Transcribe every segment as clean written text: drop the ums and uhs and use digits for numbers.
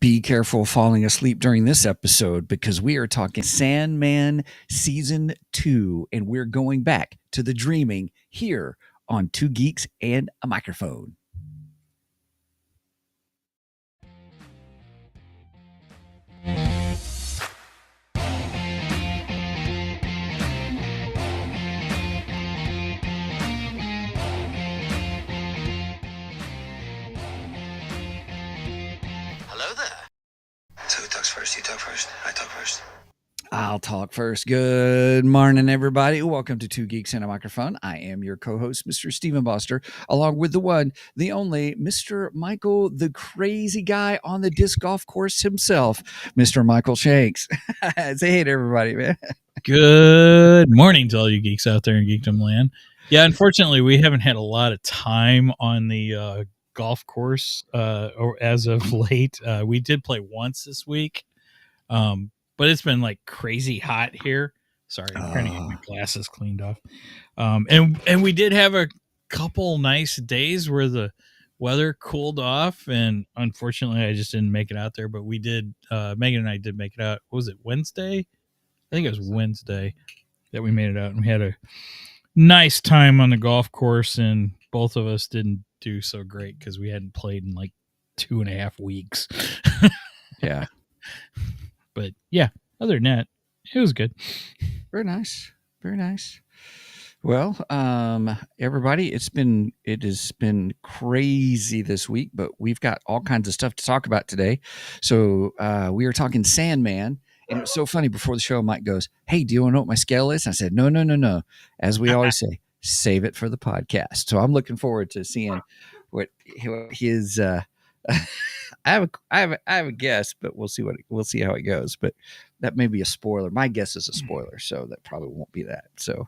Be careful falling asleep during this episode because we are talking Sandman Season 2, and we're going back to the dreaming here on Two Geeks and a Microphone. So who talks first? You talk first? I talk first. I'll talk first. Good morning, everybody. Welcome to Two Geeks and a Microphone. I am your co-host, Mr. Stephen Boster, along with the one, the only, Mr. Michael, the crazy guy on the disc golf course himself, Mr. Michael Shanks. Say hey to everybody, man. Good morning to all you geeks out there in Geekdom Land. Yeah, unfortunately, we haven't had a lot of time on the golf course or as of late. We did play once this week, but it's been like crazy hot here. Sorry, I'm trying to get my glasses cleaned off. And we did have a couple nice days where the weather cooled off, and unfortunately, I just didn't make it out there. But we did. Megan and I did make it out. What was it, Wednesday? I think it was Wednesday that we made it out, and we had a nice time on the golf course, and both of us didn't do so great because we hadn't played in like 2.5 weeks. Yeah. But yeah, other than that, it was good. Very nice. Very nice. Well, everybody, it has been crazy this week, but we've got all kinds of stuff to talk about today. So we are talking Sandman. And it was so funny before the show, Mike goes, "Hey, do you want to know what my scale is?" And I said, No. As we always say, save it for the podcast. So I'm looking forward to seeing what his. I have a guess, but we'll see how it goes. But that may be a spoiler. My guess is a spoiler, so that probably won't be that. So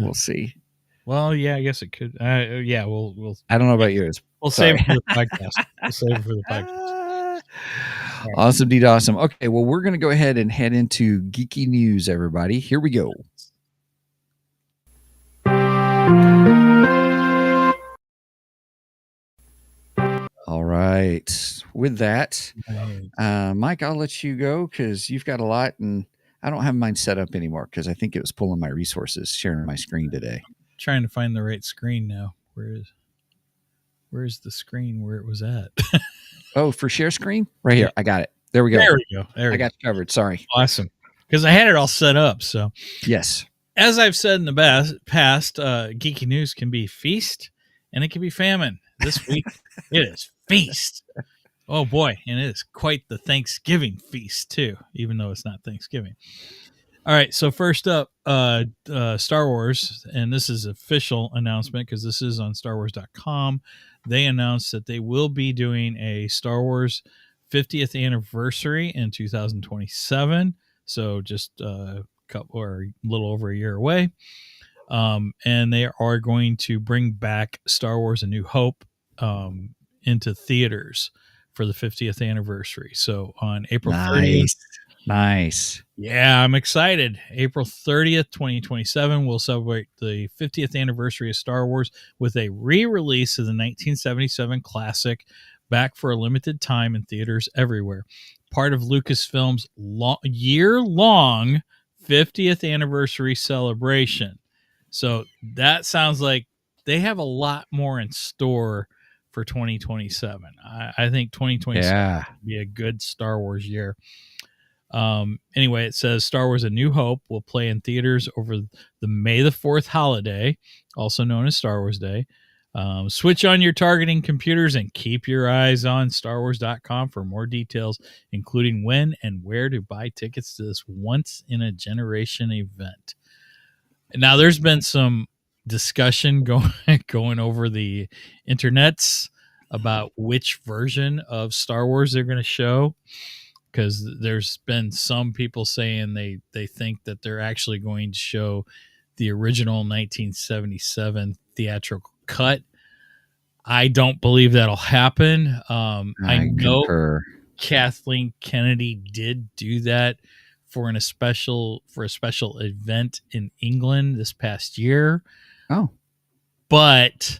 we'll see. Well, yeah, I guess it could. Yeah, we'll. I don't know about yours. We'll save it for the podcast. We'll save it for the podcast. Awesome, dude. Awesome. Okay, well, we're going to go ahead and head into geeky news, everybody. Here we go. All right. With that, Mike, I'll let you go because you've got a lot, and I don't have mine set up anymore because I think it was pulling my resources, sharing my screen today. Trying to find the right screen now. Where's the screen where it was at? Oh, for share screen? Right here. I got it. There we go. There we go. I got you covered. Sorry. Awesome. Because I had it all set up. So yes. As I've said in the past, geeky news can be feast and it can be famine. This week, it is feast. Oh, boy. And it is quite the Thanksgiving feast, too, even though it's not Thanksgiving. All right. So first up, Star Wars, and this is official announcement because this is on StarWars.com. They announced that they will be doing a Star Wars 50th anniversary in 2027. So just a couple or a little over a year away. And they are going to bring back Star Wars A New Hope into theaters for the 50th anniversary. So on April 30th. Nice. Yeah, I'm excited. April 30th, 2027, we'll celebrate the 50th anniversary of Star Wars with a re-release of the 1977 classic back for a limited time in theaters everywhere. Part of Lucasfilm's year-long 50th anniversary celebration. So that sounds like they have a lot more in store for 2027. I think 2027 will be a good Star Wars year. Anyway, it says Star Wars A New Hope will play in theaters over the May the 4th holiday, also known as Star Wars Day. Switch on your targeting computers and keep your eyes on StarWars.com for more details, including when and where to buy tickets to this once-in-a-generation event. Now, there's been some discussion going over the internets about which version of Star Wars they're going to show. Because there's been some people saying they think that they're actually going to show the original 1977 theatrical cut. I don't believe that'll happen. I know concur. Kathleen Kennedy did do that for a special event in England this past year. Oh, but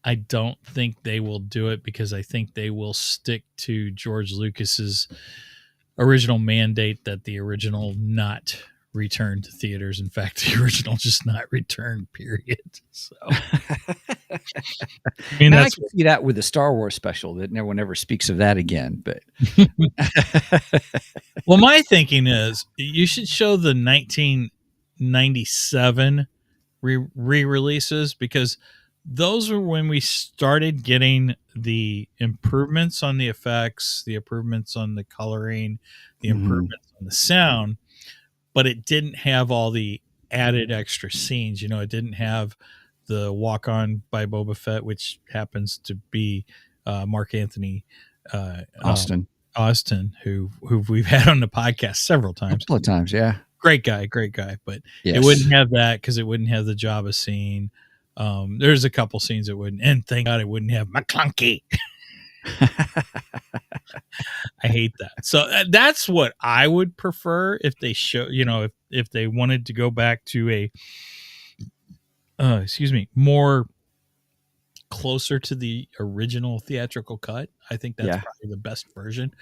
I don't think they will do it because I think they will stick to George Lucas's original mandate that the original not return to theaters. In fact, the original just not return, period. So, I mean, Now I that's can see that with the Star Wars special that no one ever speaks of that again. But well, my thinking is you should show the 1997 re-releases because those are when we started getting the improvements on the effects, the improvements on the coloring, the improvements on the sound, but it didn't have all the added extra scenes. You know, it didn't have the walk on by Boba Fett, which happens to be Mark Anthony Austin, Austin, who we've had on the podcast several a times. couple of times, yeah. Great guy, but Yes. it wouldn't have that because it wouldn't have the Jabba scene. There's a couple scenes it wouldn't, and thank God it wouldn't have McClunky. I hate that. So that's what I would prefer if they show, you know, if they wanted to go back to a, more closer to the original theatrical cut. I think that's probably the best version.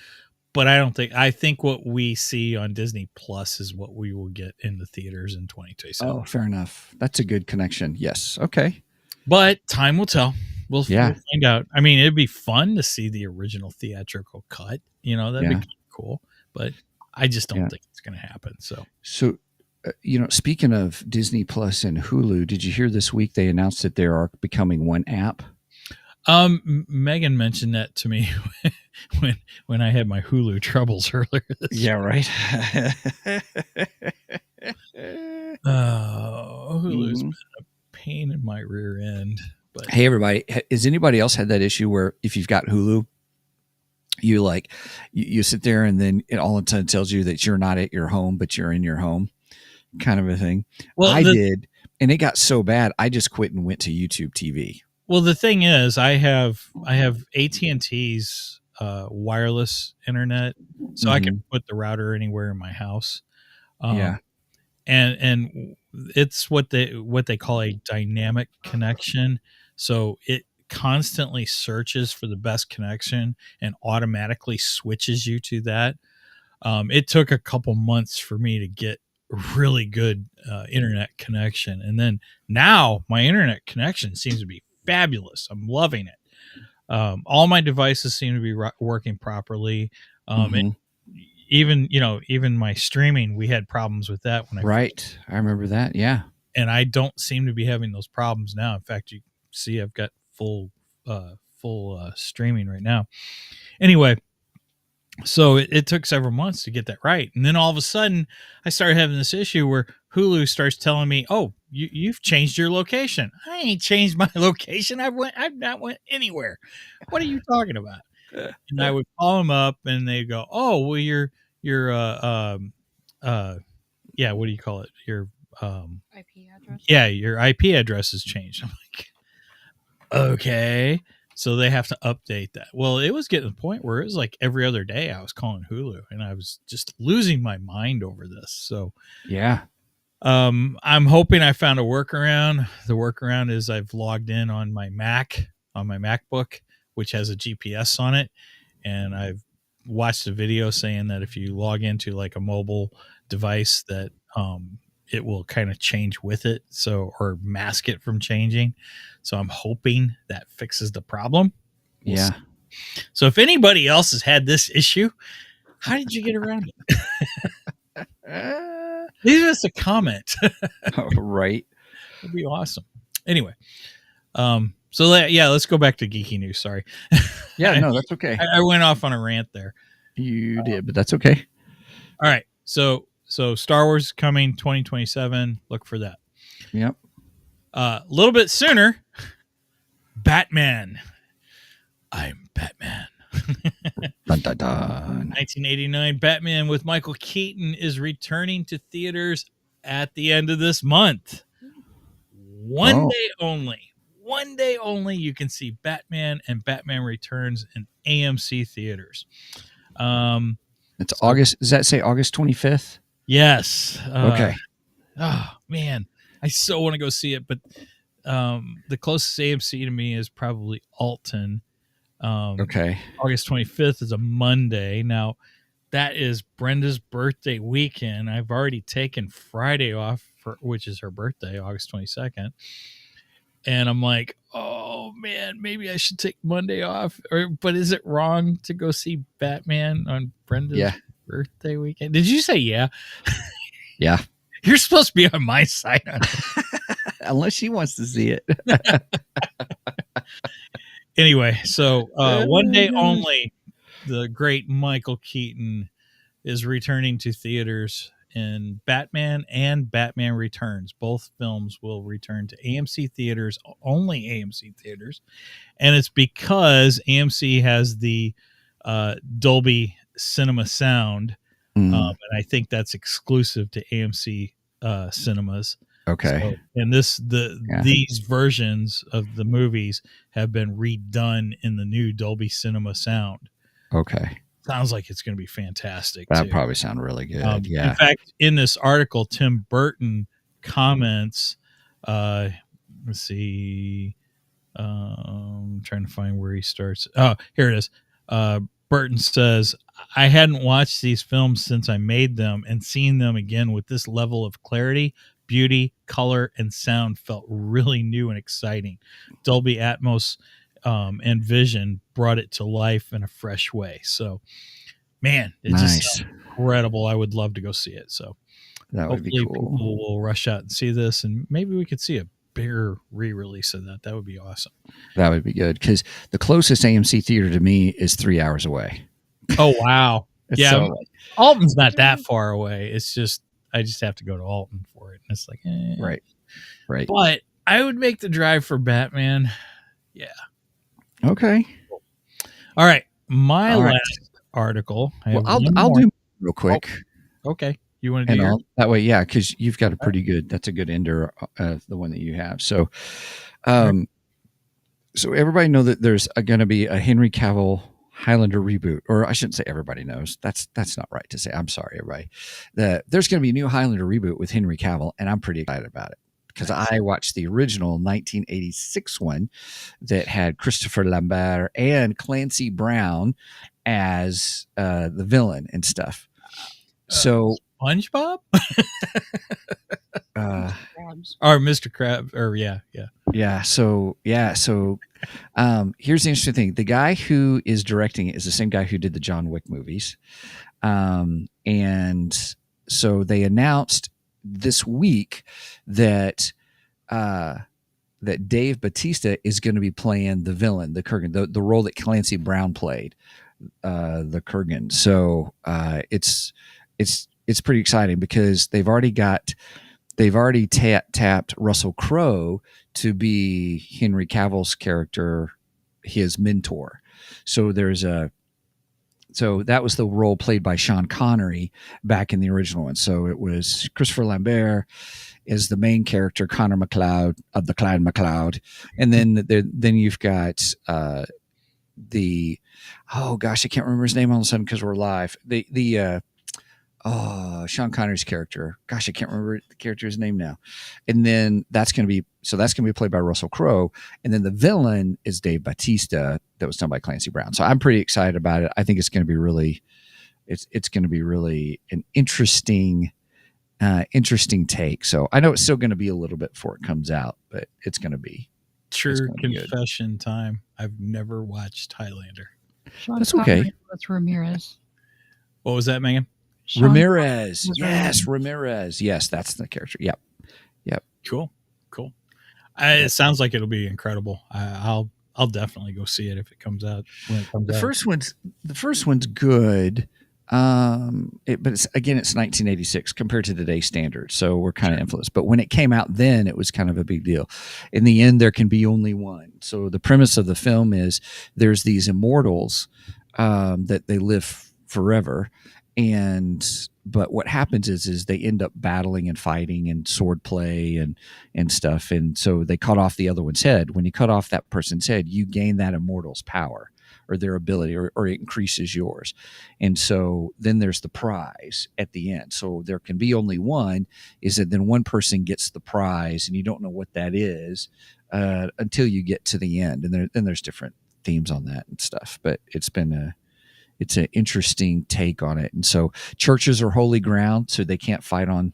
But I think what we see on Disney Plus is what we will get in the theaters in 2027. Oh, fair enough. That's a good connection. Yes. Okay. But time will tell. We'll find out. I mean, it'd be fun to see the original theatrical cut. You know, that'd be kind of cool. But I just don't think it's going to happen. So, you know, speaking of Disney Plus and Hulu, did you hear this week they announced that they are becoming one app? Megan mentioned that to me when I had my Hulu troubles earlier. Right. Hulu's been a pain in my rear end. But hey, everybody, has anybody else had that issue where if you've got Hulu, you sit there and then it all of a sudden tells you that you're not at your home, but you're in your home, kind of a thing? Well, I did, and it got so bad, I just quit and went to YouTube TV. Well, the thing is, I have AT&T's wireless internet, so I can put the router anywhere in my house. And it's what they call a dynamic connection. So it constantly searches for the best connection and automatically switches you to that. It took a couple months for me to get really good internet connection, and then now my internet connection seems to be fabulous. I'm loving it. All my devices seem to be working properly. And even my streaming, we had problems with that when I remember that. Yeah. And I don't seem to be having those problems now. In fact, you see, I've got full streaming right now. Anyway, so it took several months to get that right. And then all of a sudden I started having this issue where Hulu starts telling me, oh, you've changed your location. I ain't changed my location. I've not went anywhere. What are you talking about? And I would call them up and they go, oh, well, your what do you call it? Your IP address. Yeah, your IP address has changed. I'm like, okay. So they have to update that. Well, it was getting to the point where it was like every other day I was calling Hulu and I was just losing my mind over this. So I'm hoping I found a workaround. The workaround is I've logged in on my MacBook, which has a GPS on it. And I've watched a video saying that if you log into like a mobile device that it will kind of change with it, or mask it from changing. So I'm hoping that fixes the problem. We'll see. So if anybody else has had this issue, how did you get around it? Leave us a comment. Right. It'd be awesome. Anyway, let's go back to geeky news. Sorry. No, that's okay. I went off on a rant there. You did, but that's okay. All right. So Star Wars coming 2027. Look for that. Yep. A little bit sooner, Batman. I'm Batman. Dun, dun, dun. 1989 Batman with Michael Keaton is returning to theaters at the end of this month. One day only you can see Batman and Batman Returns in AMC theaters. It's August. Does that say August 25th? Yes. Okay. Oh man, I so want to go see it, but the closest AMC to me is probably Alton. Okay. August 25th is a Monday. Now, that is Brenda's birthday weekend. I've already taken Friday off, which is her birthday, August 22nd. And I'm like, oh man, maybe I should take Monday off. But is it wrong to go see Batman on Brenda's birthday weekend? Did you say yeah? Yeah. You're supposed to be on my side on it. Unless she wants to see it. Anyway, so one day only, the great Michael Keaton is returning to theaters in Batman and Batman Returns. Both films will return to AMC theaters, only AMC theaters. And it's because AMC has the Dolby Cinema sound. And I think that's exclusive to AMC cinemas. Okay. So, and these versions of the movies have been redone in the new Dolby Cinema sound. Okay. Sounds like it's going to be fantastic. That'd probably sound really good. Yeah. In fact, in this article, Tim Burton comments. Let's see. I'm trying to find where he starts. Oh, here it is. Burton says, I hadn't watched these films since I made them, and seeing them again with this level of clarity, beauty, color, and sound felt really new and exciting. Dolby Atmos and Vision brought it to life in a fresh way. So, man, it just sounds incredible. I would love to go see it. So that would be cool. People will rush out and see this, and maybe we could see a bigger re-release of that. That would be awesome. That would be good, because the closest AMC theater to me is 3 hours away. Oh wow. Yeah, so, Alton's not that far away. It's just I just have to go to Alton for it, and it's like right. But I would make the drive for Batman. Yeah. Okay. All right. My last article. I'll do real quick. Oh, okay. You want to do that way? Yeah, because you've got that's a good ender, the one that you have. So, so everybody know that there's going to be a Henry Cavill Highlander reboot, or I shouldn't say everybody knows. That's not right to say. I'm sorry, everybody. There's going to be a new Highlander reboot with Henry Cavill, and I'm pretty excited about it, because I watched the original 1986 one that had Christopher Lambert and Clancy Brown as the villain and stuff. So SpongeBob or Mr. Krabs, or yeah. So here's the interesting thing: the guy who is directing it is the same guy who did the John Wick movies, and so they announced this week that that Dave Bautista is going to be playing the villain, the Kurgan, the role that Clancy Brown played, the Kurgan. So it's pretty exciting, because they've already tapped Russell Crowe to be Henry Cavill's character, his mentor. So so that was the role played by Sean Connery back in the original one. So it was Christopher Lambert is the main character, Connor McLeod of the Clyde McLeod, and then you've got I can't remember his name all of a sudden because we're live. Sean Connery's character. Gosh, I can't remember the character's name now. And then that's going to be played by Russell Crowe. And then the villain is Dave Bautista, that was done by Clancy Brown. So I'm pretty excited about it. I think it's going to be really, it's going to be really an interesting take. So I know it's still going to be a little bit before it comes out, but it's going to be true confession time. I've never watched Highlander. That's okay. That's Ramirez. What was that, Megan? Ramirez. Yes, Ramirez. Yes, that's the character. Yep. Cool. It sounds like it'll be incredible. I'll definitely go see it if it comes out. When it comes out. The first one's good. But it's 1986 compared to today's standards, so we're kind of influenced. But when it came out then, it was kind of a big deal. In the end, there can be only one. So the premise of the film is there's these immortals that they live forever, but what happens is they end up battling and fighting and sword play and stuff, and so they cut off the other one's head. When you cut off that person's head, you gain that immortal's power. or their ability, or it increases yours. And so then there's the prize at the end. So there can be only one, is that then one person gets the prize and you don't know what that is until you get to the end. And then there's different themes on that and stuff. But it's an interesting take on it. And so churches are holy ground, so they can't fight on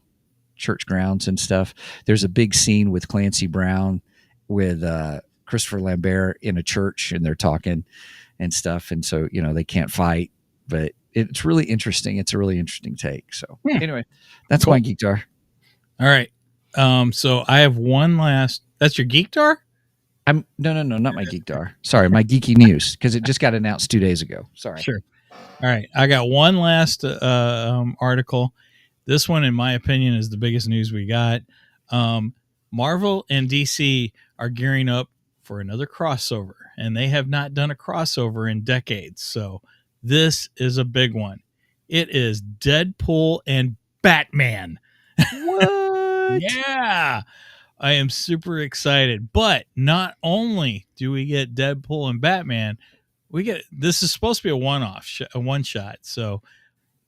church grounds and stuff. There's a big scene with Clancy Brown with Christopher Lambert in a church, and they're talking and stuff. And so, they can't fight, but it's really interesting. It's a really interesting take. So anyway, that's Cool. my geek jar. All right. So I have one last. That's your geek jar? No, not my geek jar. Sorry, my geeky news, because it just got announced 2 days ago. Sorry. Sure. All right. I got one last article. This one, in my opinion, is the biggest news we got. Marvel and DC are gearing up for another crossover, and they have not done a crossover in decades. So this is a big one. It is Deadpool and Batman. What? Yeah. I am super excited. But not only do we get Deadpool and Batman, this is supposed to be a one-off, a one-shot. So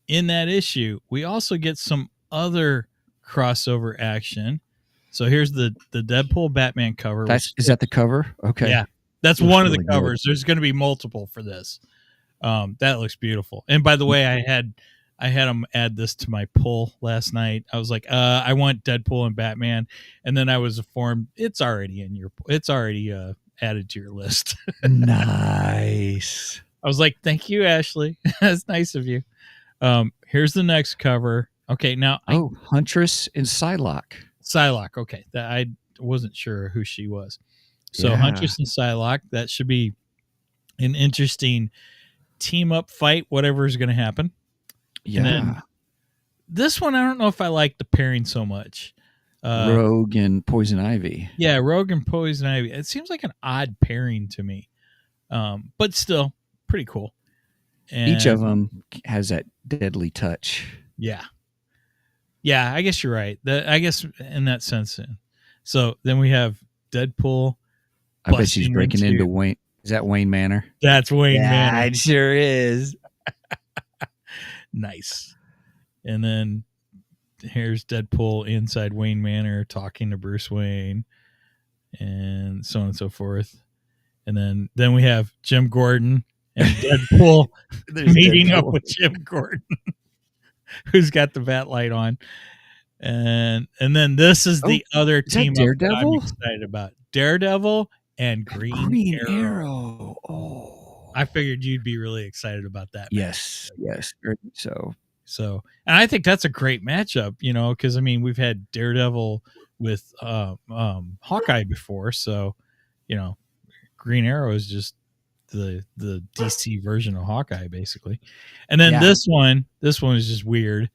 in that issue, we also get some other crossover action. So here's the Deadpool Batman cover. Is that the cover? Okay. Yeah, that's Looks one of really the covers. good. There's going to be multiple for this. That looks beautiful. And by the way, I had them add this to my pull last night. I was like, I want Deadpool and Batman, and then I was informed it's already added to your list. Nice. I was like, thank you, Ashley. That's nice of you. Here's the next cover. Okay, now Huntress and Psylocke. Psylocke. Okay, that I wasn't sure who she was. So Yeah. Huntress and Psylocke. That should be an interesting team up fight. Whatever is going to happen. Yeah. And then this one, I don't know if I like the pairing so much. Rogue and Poison Ivy. Yeah, Rogue and Poison Ivy. It seems like an odd pairing to me, but still pretty cool. And each of them has that deadly touch. Yeah. Yeah, I guess you're right. I guess in that sense. So then we have Deadpool. I bet she's breaking into Wayne. Is that Wayne Manor? That's Wayne Manor. It sure is. Nice. And then here's Deadpool inside Wayne Manor talking to Bruce Wayne and so on and so forth. And then we have Jim Gordon and Deadpool meeting up with Jim Gordon, who's got the bat light on. And then this is the other team up that I'm excited about. Daredevil and Green Arrow. Oh. I figured you'd be really excited about that. Yes. So, and I think that's a great matchup, because we've had Daredevil with Hawkeye before, so Green Arrow is just the DC version of Hawkeye, basically. And then this one is just weird.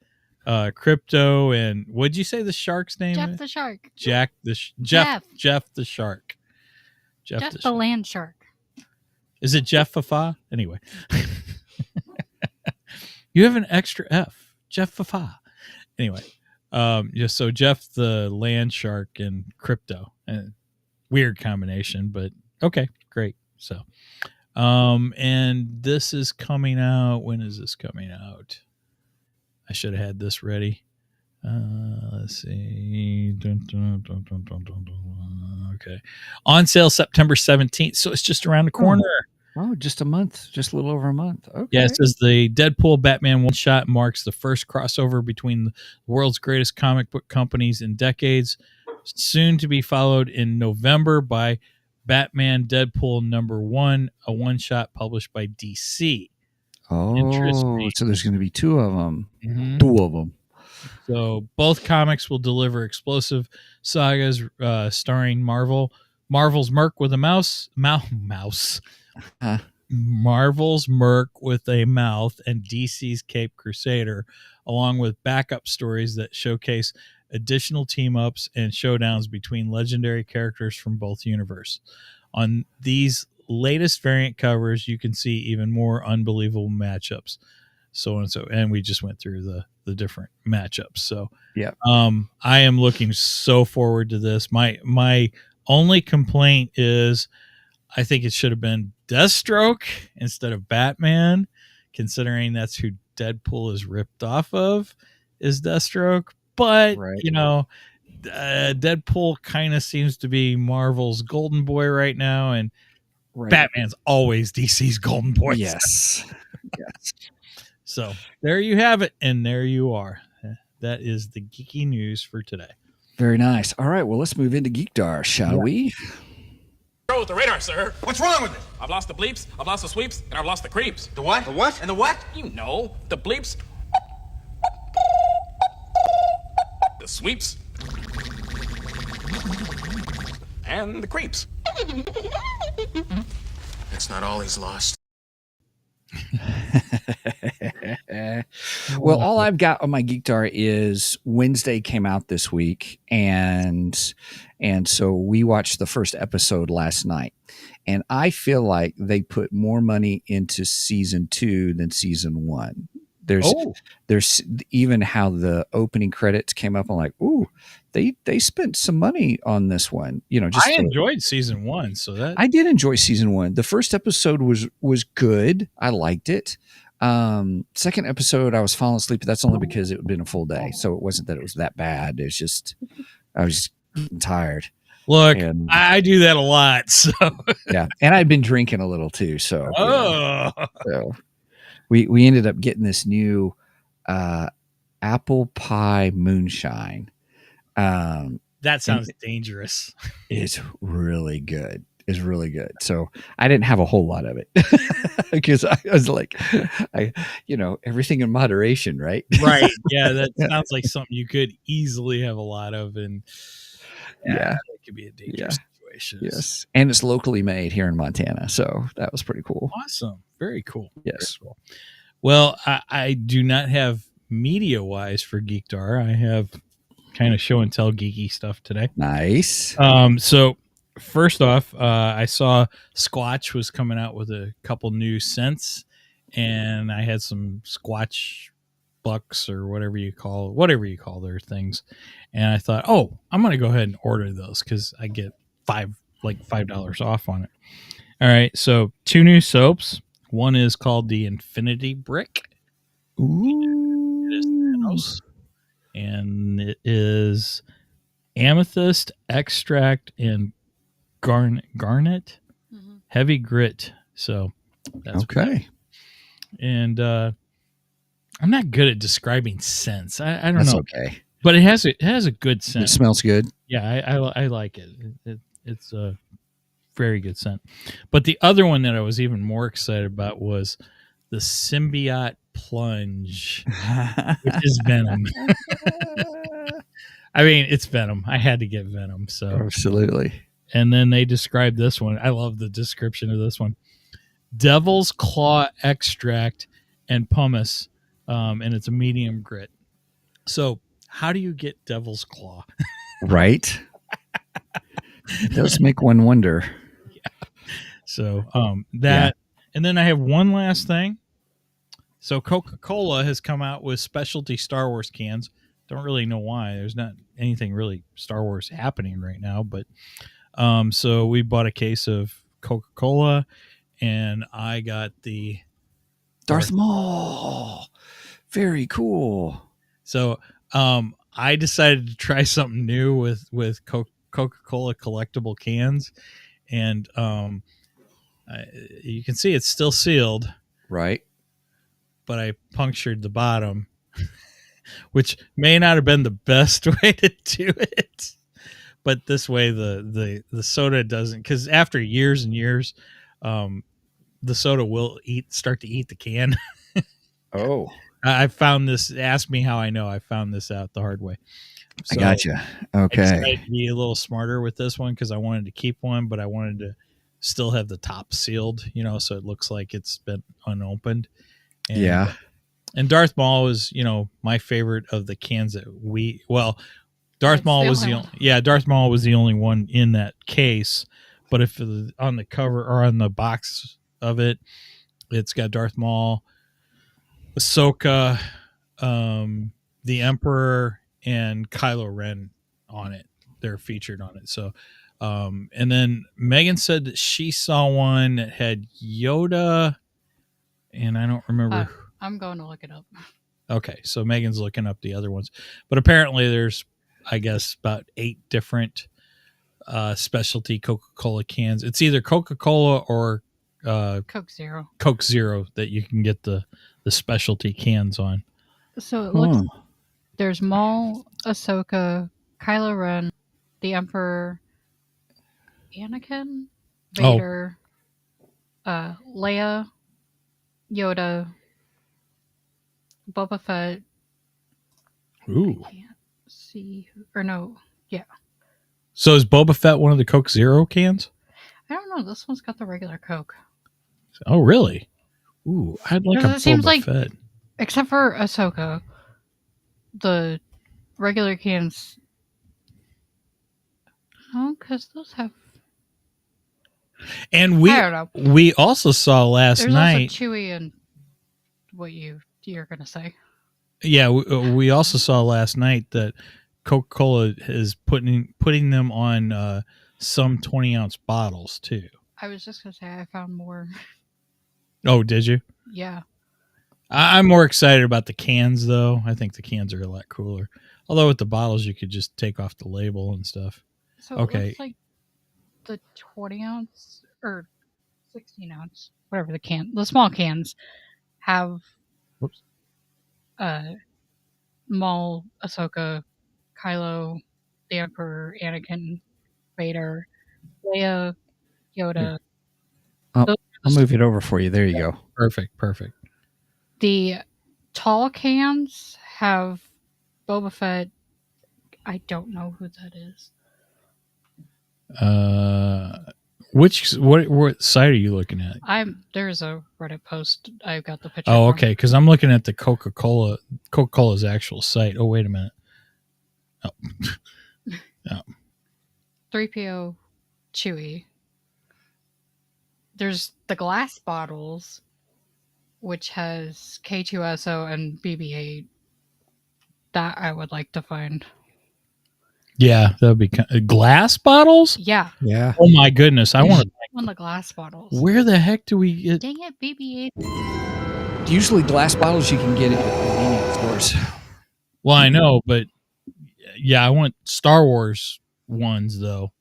Crypto and what'd you say the shark's name? Jeff the Shark. Jeff the Shark. Jeff the Land Shark. Is it Jeff Fafa? Anyway. You have an extra F. Jeff Fafa. Anyway. So Jeff the Land Shark and Crypto. Weird combination, but okay, great. So and this is coming out. When is this coming out? I should have had this ready. Let's see. Okay. On sale September 17th. So it's just around the corner. Oh, just a month. Just a little over a month. Okay. Yeah, it says the Deadpool Batman one shot marks the first crossover between the world's greatest comic book companies in decades, soon to be followed in November by Batman Deadpool #1, a one shot published by DC. Oh, so there's going to be two of them. Mm-hmm. Two of them. So both comics will deliver explosive sagas starring Marvel's Merc with a mouse. Marvel's Merc with a mouth and DC's Cape Crusader, along with backup stories that showcase additional team-ups and showdowns between legendary characters from both universes. On these latest variant covers, you can see even more unbelievable matchups. So and so, and we just went through the different matchups. So yeah, I am looking so forward to this. My only complaint is I think it should have been Deathstroke instead of Batman, considering that's who Deadpool is ripped off of, is Deathstroke. But, Right. Deadpool kind of seems to be Marvel's golden boy right now, and Right. Batman's always DC's golden boy. Yes. Yes. So there you have it, and there you are. That is the geeky news for today. Very nice. All right, well, let's move into Geekdar, shall we? With the radar, sir. What's wrong with it? I've lost the bleeps, I've lost the sweeps, and I've lost the creeps. The what? The what? And the what? You know, the bleeps, the sweeps, and the creeps. That's not all he's lost. Well, all I've got on my Geekdar is Wednesday came out this week, and so we watched the first episode last night, and I feel like they put more money into season 2 than season 1. There's even how the opening credits came up. I'm like, ooh, they spent some money on this one. I enjoyed season 1, so that I did enjoy season 1. The first episode was good. I liked it. Second episode, I was falling asleep, but that's only because it had been a full day. So it wasn't that it was that bad. It's just I was just tired. Look, I do that a lot. So yeah, and I'd been drinking a little too. So so we ended up getting this new apple pie moonshine. That sounds dangerous. It's really good. It's really good. So I didn't have a whole lot of it because I was like, everything in moderation, right? Right. Yeah, that sounds like something you could easily have a lot of, and it could be a dangerous situation. Yes, and it's locally made here in Montana, so that was pretty cool. Awesome. Very cool. Yes. Very cool. Well, I do not have media-wise for Geekdar. I have kind of show and tell geeky stuff today. Nice. So first off, I saw Squatch was coming out with a couple new scents, and I had some Squatch bucks or whatever you call their things, and I thought, oh, I'm gonna go ahead and order those because I get $5 off on it. All right, so 2 new soaps. One is called the Infinity Brick. Ooh. It is Thanos, and it is amethyst extract and garnet heavy grit. So that's okay. And I'm not good at describing scents. I don't That's know. Okay, but it has a good scent. it smells good. Yeah, I like it. It's a very good scent. But the other one that I was even more excited about was the Symbiote Plunge, which is Venom. I mean, it's Venom. I had to get Venom. So Absolutely. And then they described this one. I love the description of this one. Devil's Claw extract and pumice, and it's a medium grit. So how do you get Devil's Claw? Right. It does make one wonder. Yeah. So and then I have one last thing. So Coca-Cola has come out with specialty Star Wars cans. Don't really know why. There's not anything really Star Wars happening right now, but so we bought a case of Coca-Cola, and I got the Darth Maul. Very cool. So I decided to try something new with Coca-Cola collectible cans, and you can see it's still sealed, right? But I punctured the bottom, which may not have been the best way to do it. But this way, the soda doesn't, because after years and years, the soda will start to eat the can. Oh, I found this. Ask me how I know. I found this out the hard way. So I gotcha. Okay. I decided to be a little smarter with this one because I wanted to keep one, but I wanted to still have the top sealed, so it looks like it's been unopened. And, yeah. And Darth Maul is, my favorite of the cans that Darth Maul was Darth Maul was the only one in that case. But if on the cover or on the box of it, it's got Darth Maul, Ahsoka, the Emperor, and Kylo Ren on it. They're featured on it. So And then Megan said that she saw one that had Yoda, and I don't remember. I'm going to look it up. Okay, so Megan's looking up the other ones, but apparently there's, I guess, about 8 different specialty Coca-Cola cans. It's either Coca-Cola or Coke Zero. Coke Zero that you can get the specialty cans on. So it looks there's Maul, Ahsoka, Kylo Ren, the Emperor, Anakin, Vader, Leia, Yoda, Boba Fett. Ooh. I can't see. Or no. Yeah. So is Boba Fett one of the Coke Zero cans? I don't know. This one's got the regular Coke. Oh, really? Ooh, I'd like a It seems Boba like, Fett. except for Ahsoka, the regular cans. Oh, because those have. And I don't know. we also saw last There's night. also Chewie and what you're gonna say. Yeah, we also saw last night that Coca-Cola is putting them on some 20-ounce bottles too. I was just gonna say I found more. Oh, did you? Yeah. I'm more excited about the cans, though. I think the cans are a lot cooler. Although with the bottles, you could just take off the label and stuff. So Okay. it looks like the 20 ounce or 16 ounce, whatever the small cans have Maul, Ahsoka, Kylo, the Emperor, Anakin, Vader, Leia, Yoda. I'll move it over for you. There you go. Perfect. The tall cans have Boba Fett. I don't know who that is. What site are you looking at? There's a Reddit post. I've got the picture. Oh, okay. Because I'm looking at the Coca-Cola's actual site. Oh, wait a minute. Oh. 3PO Chewie. There's the glass bottles, which has K2SO and BB-8. That I would like to find. Yeah, that would be glass bottles. Yeah. Oh my goodness, I want on the glass bottles. Where the heck do we get? Dang it, BB-8. Usually, glass bottles you can get at convenience stores. Well, I know, but yeah, I want Star Wars ones though.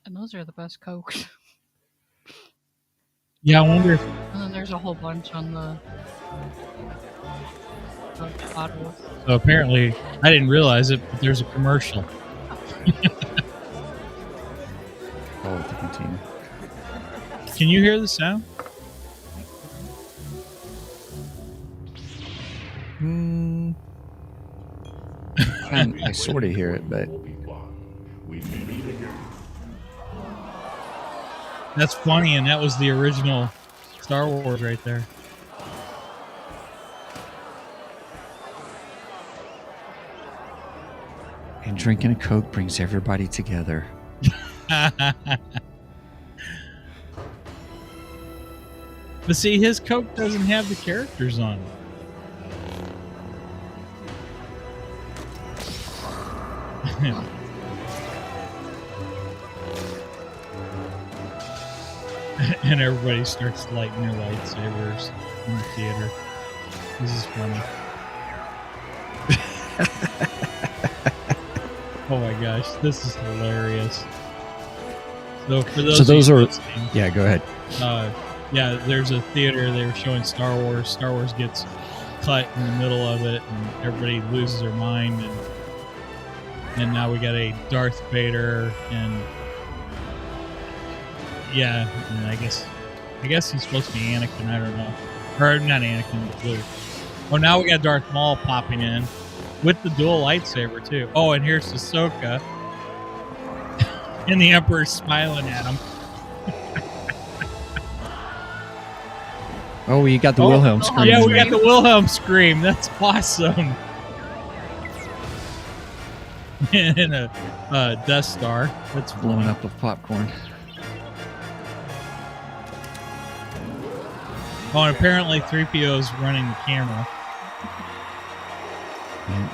And those are the best Coke. Yeah, I wonder. And then there's a whole bunch on the bottles. So apparently, I didn't realize it, but there's a commercial. Oh, with the container. Can you hear the sound? I sort of hear it, but that's funny, and that was the original Star Wars right there. And drinking a Coke brings everybody together. But see, his Coke doesn't have the characters on it. And everybody starts lighting their lightsabers in the theater. This is funny. Oh my gosh, this is hilarious. So for those listening, yeah, go ahead. Yeah, there's a theater, they were showing Star Wars. Star Wars gets cut in the middle of it, and everybody loses their mind. And now we got a Darth Vader, and yeah, and I guess he's supposed to be Anakin. I don't know, or not Anakin, but Luke. Oh, now we got Darth Maul popping in with the dual lightsaber too. Oh, and here's Ahsoka, and the Emperor's smiling at him. Oh, you got the Wilhelm scream. Yeah, we got the Wilhelm scream. That's awesome. And a Death Star. That's blowing up with popcorn. Oh, and apparently 3PO's running the camera. Yeah.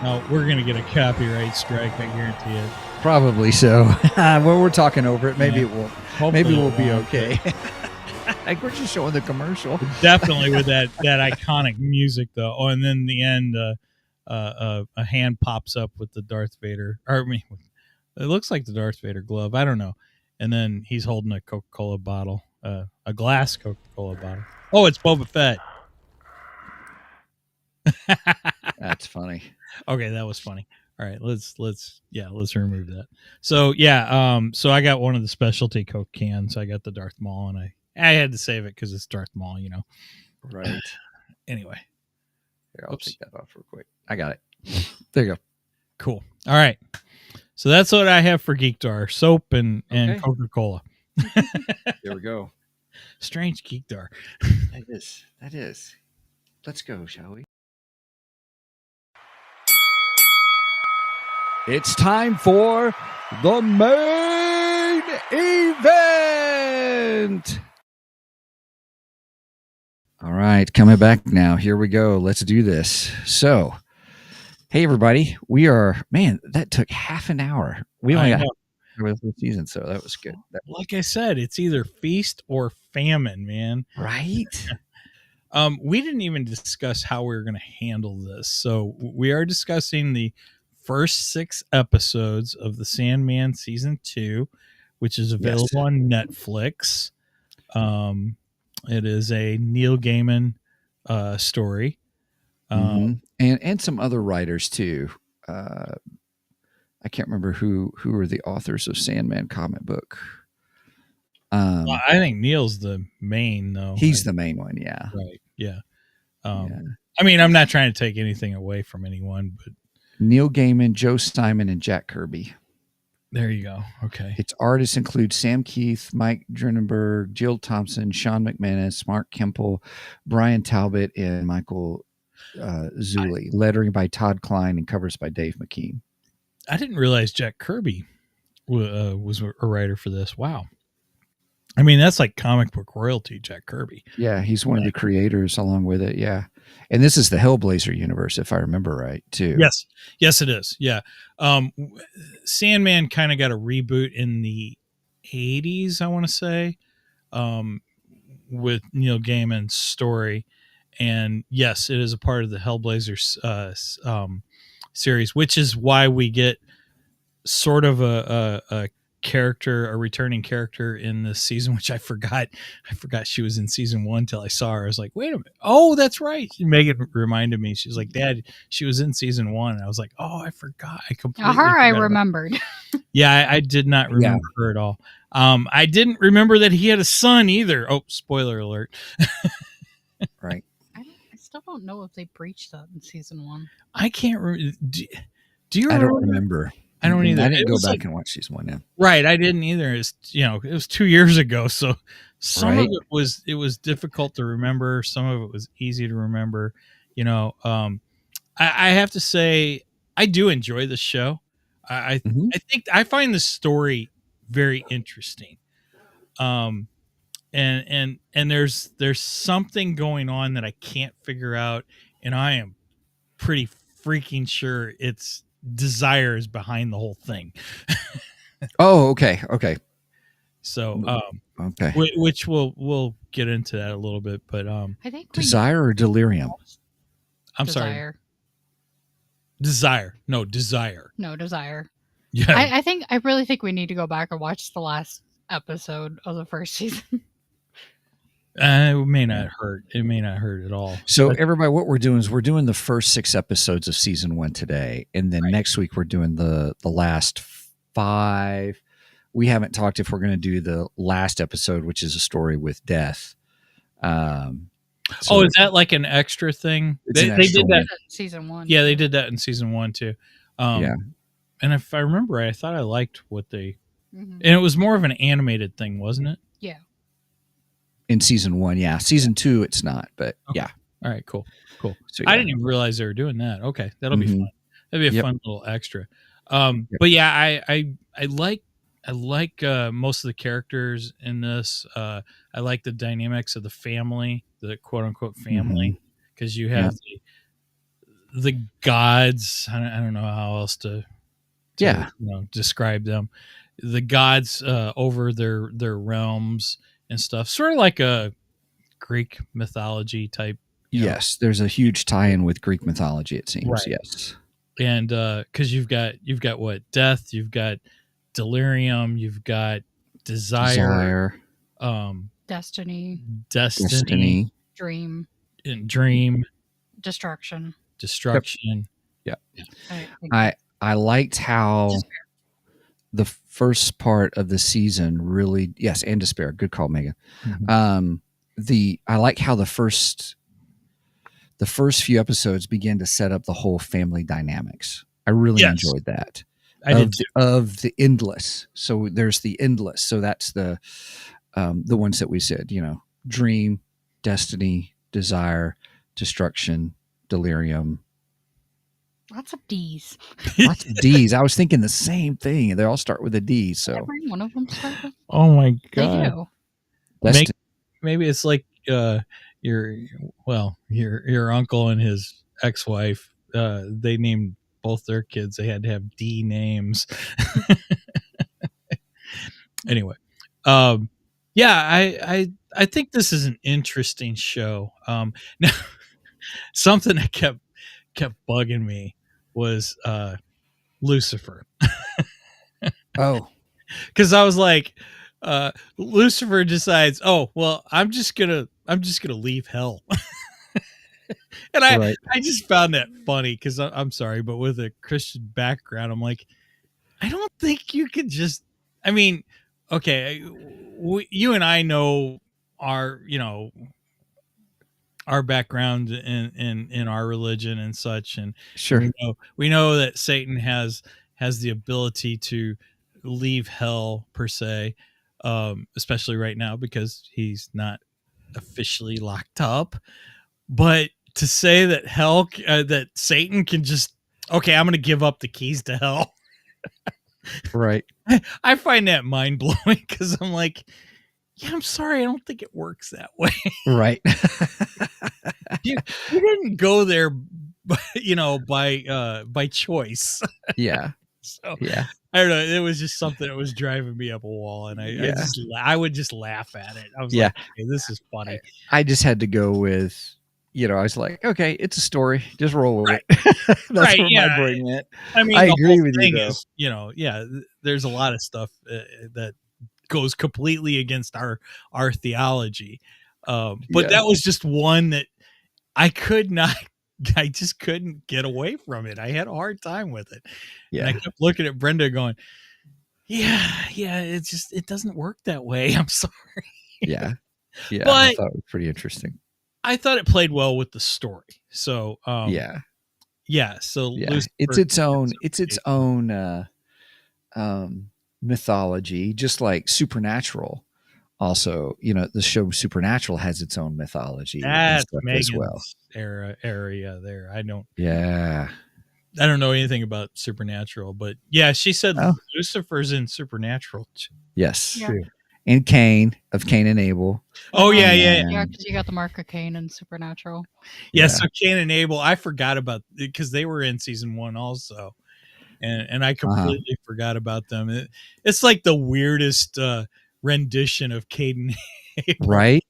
No, we're going to get a copyright strike, I guarantee it. Probably so. Well, we're talking over it. Maybe Yeah. it won't. Hopefully Maybe we'll it be won't, okay. Like we're just showing the commercial. Definitely with that iconic music though. Oh, and then the end, a hand pops up with the Darth Vader. Or I mean, it looks like the Darth Vader glove. I don't know. And then he's holding a Coca-Cola bottle, a glass Coca-Cola bottle. Oh, it's Boba Fett. That's funny. Okay, that was funny. All right, let's remove that. So so I got one of the specialty Coke cans. I got the Darth Maul, and I had to save it because it's Darth Maul, you know. Right. Anyway, Here, I'll Oops. take that off real quick. I got it. There you go. cool. All right, so that's what I have for Geekdar: soap and Okay. Coca-Cola. There we go. Strange Geekdar. That is. That is. Let's go, shall we? It's time for the main event. All right, coming back now. Here we go. Let's do this. So, hey, everybody. We are, man, that took half an hour. We only got with the season, so that was good. Like I said, it's either feast or famine, man. Right? We didn't even discuss how we were going to handle this. So we are discussing the first 6 episodes of the Sandman season 2, which is available on Netflix. It is a Neil Gaiman story. And some other writers too. I can't remember who are the authors of Sandman comic book. Well, I think Neil's the main, though. He's the main one, yeah. Right. Yeah. Yeah. I mean, I'm not trying to take anything away from anyone, but Neil Gaiman, Joe Simon, and Jack Kirby. there you go. Okay. Its artists include Sam Keith, Mike Drenenberg, Jill Thompson, Sean McManus, Mark Kemple, Brian Talbot, and Michael Zulli. Lettering by Todd Klein and covers by Dave McKean. I didn't realize Jack Kirby was a writer for this. Wow. I mean, that's like comic book royalty, Jack Kirby. Yeah, he's one of the creators along with it. Yeah. And this is the Hellblazer universe, if I remember right, too. Yes. Yes, it is. Yeah. Sandman kind of got a reboot in the 80s, I want to say, with Neil Gaiman's story. And yes, it is a part of the Hellblazer series, which is why we get sort of a character, a returning character in this season, which I forgot she was in season 1 till I saw her. I was like, wait a minute. Oh, that's right. Megan reminded me. She's like, Dad, she was in season 1. And I was like, oh, I forgot. I completely Her, I forgot remembered. Yeah, I did not remember her at all. I didn't remember that he had a son either. Oh, spoiler alert. Right. I still don't know if they breached that in season 1. I can't remember. Do you I remember? don't remember. I don't either. I didn't It go was back like- and watch season 1 now. Right, I didn't either. It's it was 2 years ago, so some of it was difficult to remember. Some of it was easy to remember. I have to say I do enjoy this show. I think I find the story very interesting. And there's something going on that I can't figure out, and I am pretty freaking sure it's desire is behind the whole thing. Oh, okay. Okay. So Okay. which we'll get into that a little bit, but I think Desire or delirium? I'm sorry. Desire. No, desire. No, desire. Yeah. I really think we need to go back and watch the last episode of the first season. It may not hurt. It may not hurt at all. So everybody, what we're doing is we're doing the first 6 episodes of season 1 today, and then next week we're doing the last 5. We haven't talked if we're going to do the last episode, which is a story with death. Is that like an extra thing? They did that in season 1. Yeah, they did that in season 1 too. Yeah. And if I remember right, I thought I liked what they. Mm-hmm. And it was more of an animated thing, wasn't it? Yeah. In season 1, yeah. Season 2, it's not, but Okay. yeah. All right, cool. So, I didn't even realize they were doing that. Okay, that'll be fun. That'd be a fun little extra. But yeah, I like most of the characters in this. I like the dynamics of the family, the quote unquote family, because you have the gods. I don't know how else to Yeah. describe them. The gods over their realms and stuff, sort of like a Greek mythology type. Yes, there's a huge tie-in with Greek mythology, it seems. Right. Yes. And because you've got what? Death, you've got delirium, you've got desire, Destiny, destiny, dream, and dream, destruction. Yeah. I I liked how the first part of the season really, yes, and despair. Good call, Megan. Mhm. I like how the first few episodes begin to set up the whole family dynamics. I really Yes. enjoyed that. I did too. Of the endless. So there's the endless. So that's the ones that we said, dream, destiny, desire, destruction, delirium. Lots of D's. Lots of D's. I was thinking the same thing. They all start with a D. So Every one of them start with. Oh my They god! do. destiny. Maybe it's like your uncle and his ex-wife. They named both their kids. They had to have D names. Anyway, yeah, I think this is an interesting show. Now, something that kept bugging me was Lucifer, Oh, because I was like, Lucifer decides, oh well, I'm just gonna leave hell. And right. I just found that funny because I'm sorry, but with a Christian background, I'm like, I don't think you could just. I mean, okay, you and I know our our background in our religion and such, and Sure. we know that Satan has the ability to leave hell per se, especially right now because he's not officially locked up. But to say that that Satan can just, okay, I'm going to give up the keys to hell. Right. I find that mind blowing because I'm like, yeah, I'm sorry, I don't think it works that way. Right. you didn't go there, by choice. Yeah. So Yeah. I don't know. It was just something that was driving me up a wall, and I would just laugh at it. I was Yeah. like, okay, this is funny. I just had to go with, I was like, okay, it's a story. Just roll with Right. it. That's Right, where yeah. my brain went. I mean, I the agree whole with you, thing though. is, there's a lot of stuff that goes completely against our theology. But that was just one that I could not, I just couldn't get away from it. I had a hard time with it. Yeah. And I kept looking at Brenda going, yeah, it doesn't work that way. I'm sorry. Yeah. Yeah. But I thought it was pretty interesting. I thought it played well with the story. So, Yeah. So Yeah. It's its own mythology, just like Supernatural. Also, the show Supernatural has its own mythology and That's stuff Megan's as well. area there. I don't know anything about Supernatural, but yeah, she said Lucifer's in Supernatural too. Yes. Yeah. And Cain of Cain and Abel. Oh yeah. Yeah, because you got the mark of Cain and Supernatural. Yeah, so Cain and Abel, I forgot about because they were in season 1 also, and I completely forgot about them. It's like the weirdest rendition of Cain and Abel, right?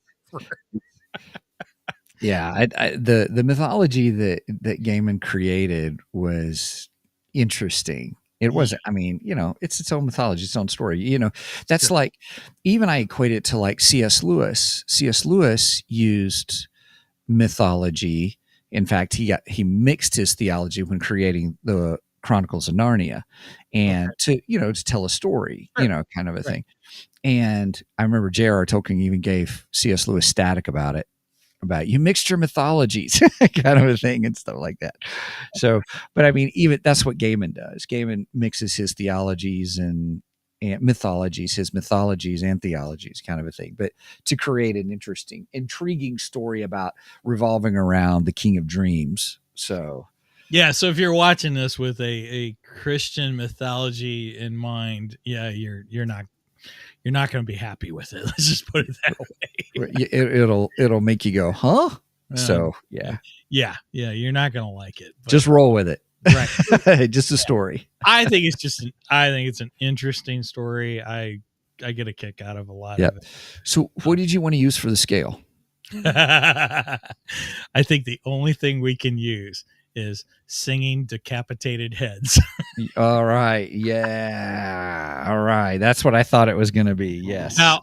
Yeah, the mythology that Gaiman created was interesting. It wasn't. I mean, it's its own mythology, its own story. That's like, even I equate it to like C.S. Lewis. C.S. Lewis used mythology. In fact, he mixed his theology when creating the Chronicles of Narnia, and to tell a story, kind of a thing. And I remember J.R.R. Tolkien even gave C.S. Lewis static about it. About you mixed your mythologies, kind of a thing, and stuff like that. So, but I mean, even that's what Gaiman does. Gaiman mixes his theologies and mythologies, his mythologies and theologies, kind of a thing, but to create an interesting, intriguing story about revolving around the King of Dreams. So, yeah. So if you're watching this with a Christian mythology in mind, yeah, you're not going to be happy with it. Let's just put it that way. It'll make you go, huh? So yeah, you're not going to like it. Just roll with it. Right. Just a story. I think it's an interesting story. I get a kick out of a lot Yeah. of it. So, what did you want to use for the scale? I think the only thing we can use is singing decapitated heads. All right. Yeah. All right. That's what I thought it was going to be. Yes. Now,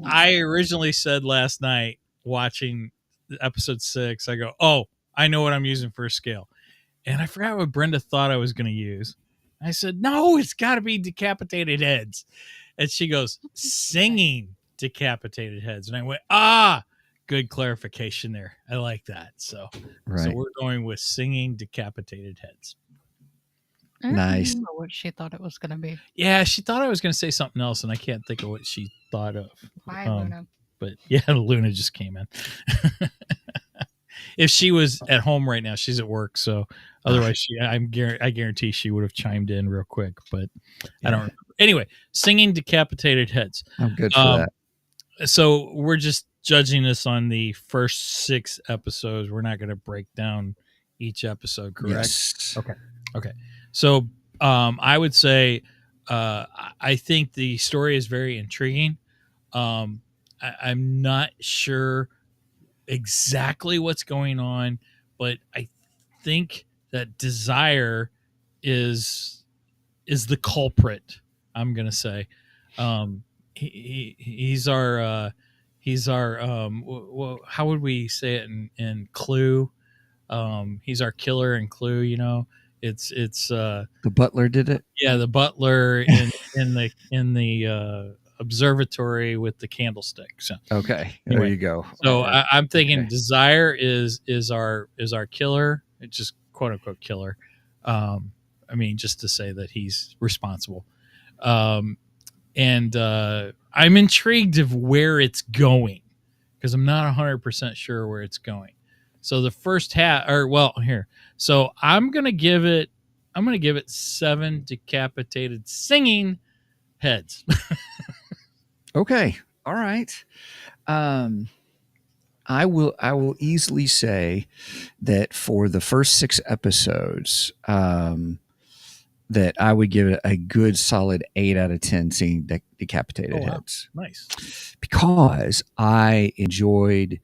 I originally said last night watching episode 6, I go, "Oh, I know what I'm using for a scale." And I forgot what Brenda thought I was going to use. I said, "No, it's got to be decapitated heads." And she goes, "Singing decapitated heads." And I went, good clarification there. I like that. So Right. we're going with singing decapitated heads. I don't Nice. remember what she thought it was going to be. Yeah, she thought I was going to say something else, and I can't think of what she thought of. Bye, Luna. But yeah, Luna just came in. If she was at home right now, she's at work. So otherwise, I guarantee she would have chimed in real quick. But I don't remember. Anyway, singing decapitated heads. I'm good for that. So we're just judging this on the first 6 episodes. We're not going to break down each episode, correct? Yes. Okay. So I would say I think the story is very intriguing. I'm not sure exactly what's going on, but I think that Desire is the culprit. I'm gonna say he's our how would we say it in Clue? He's our killer in Clue. You know, it's The butler did it. yeah, the butler in the observatory with the candlestick. So Okay. There Anyway, you go. so All right. I'm thinking Okay. Desire is our killer. It's just quote unquote killer. I mean, just to say that he's responsible. And I'm intrigued of where it's going because I'm not 100% sure where it's going. So the first half, here. So I'm gonna give it 7 decapitated singing heads. Okay. All right. I will easily say that for the first 6 episodes, that I would give it a good solid 8 out of 10 seeing decapitated heads, Nice. because I enjoyed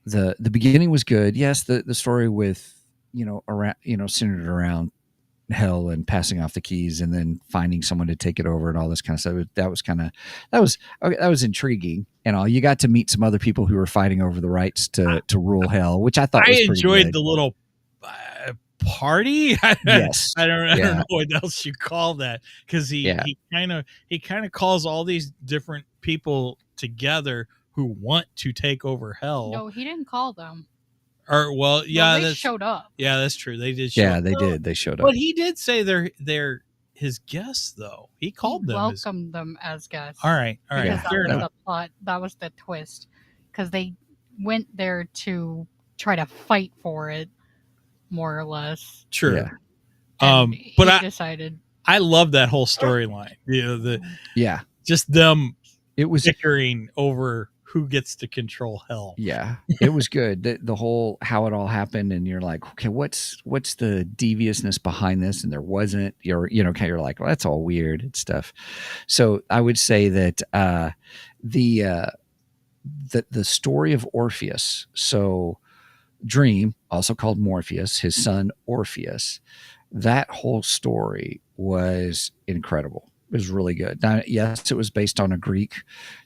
the beginning was good. Yes, the story with around centered around hell and passing off the keys and then finding someone to take it over and all this kind of stuff. That was intriguing and all. You got to meet some other people who were fighting over the rights to rule hell, which I thought was pretty enjoyed good. the little party. Yes. I don't know what else you call that, because he kind of calls all these different people together who want to take over hell. No, he didn't call them. Or They showed up. Yeah, that's true. They did. Show up. They did. They showed up. But he did say they're his guests, though. He called them. Welcomed them as guests. All right. Because Fair that was the plot. That was the twist. Because they went there to try to fight for it, more or less. True. Yeah. And but he I decided. I love that whole storyline. Just them. It was bickering over who gets to control hell. Yeah, it was good. The whole how it all happened, and you're like, okay, what's the deviousness behind this? And there wasn't. You're like, well, that's all weird and stuff. So I would say that the story of Orpheus. So Dream, also called Morpheus, his son Orpheus. That whole story was incredible. It was really good. Now, yes, it was based on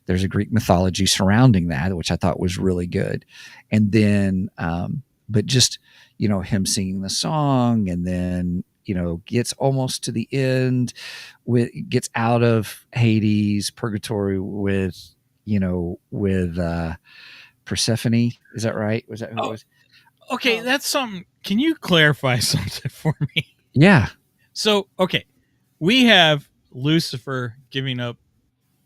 there's a Greek mythology surrounding that, which I thought was really good. And then, but just, him singing the song and then, gets almost to the end gets out of Hades, purgatory with Persephone. Is that right? Was that who it was? Okay. That's something. Can you clarify something for me? Yeah. So, okay. We have Lucifer giving up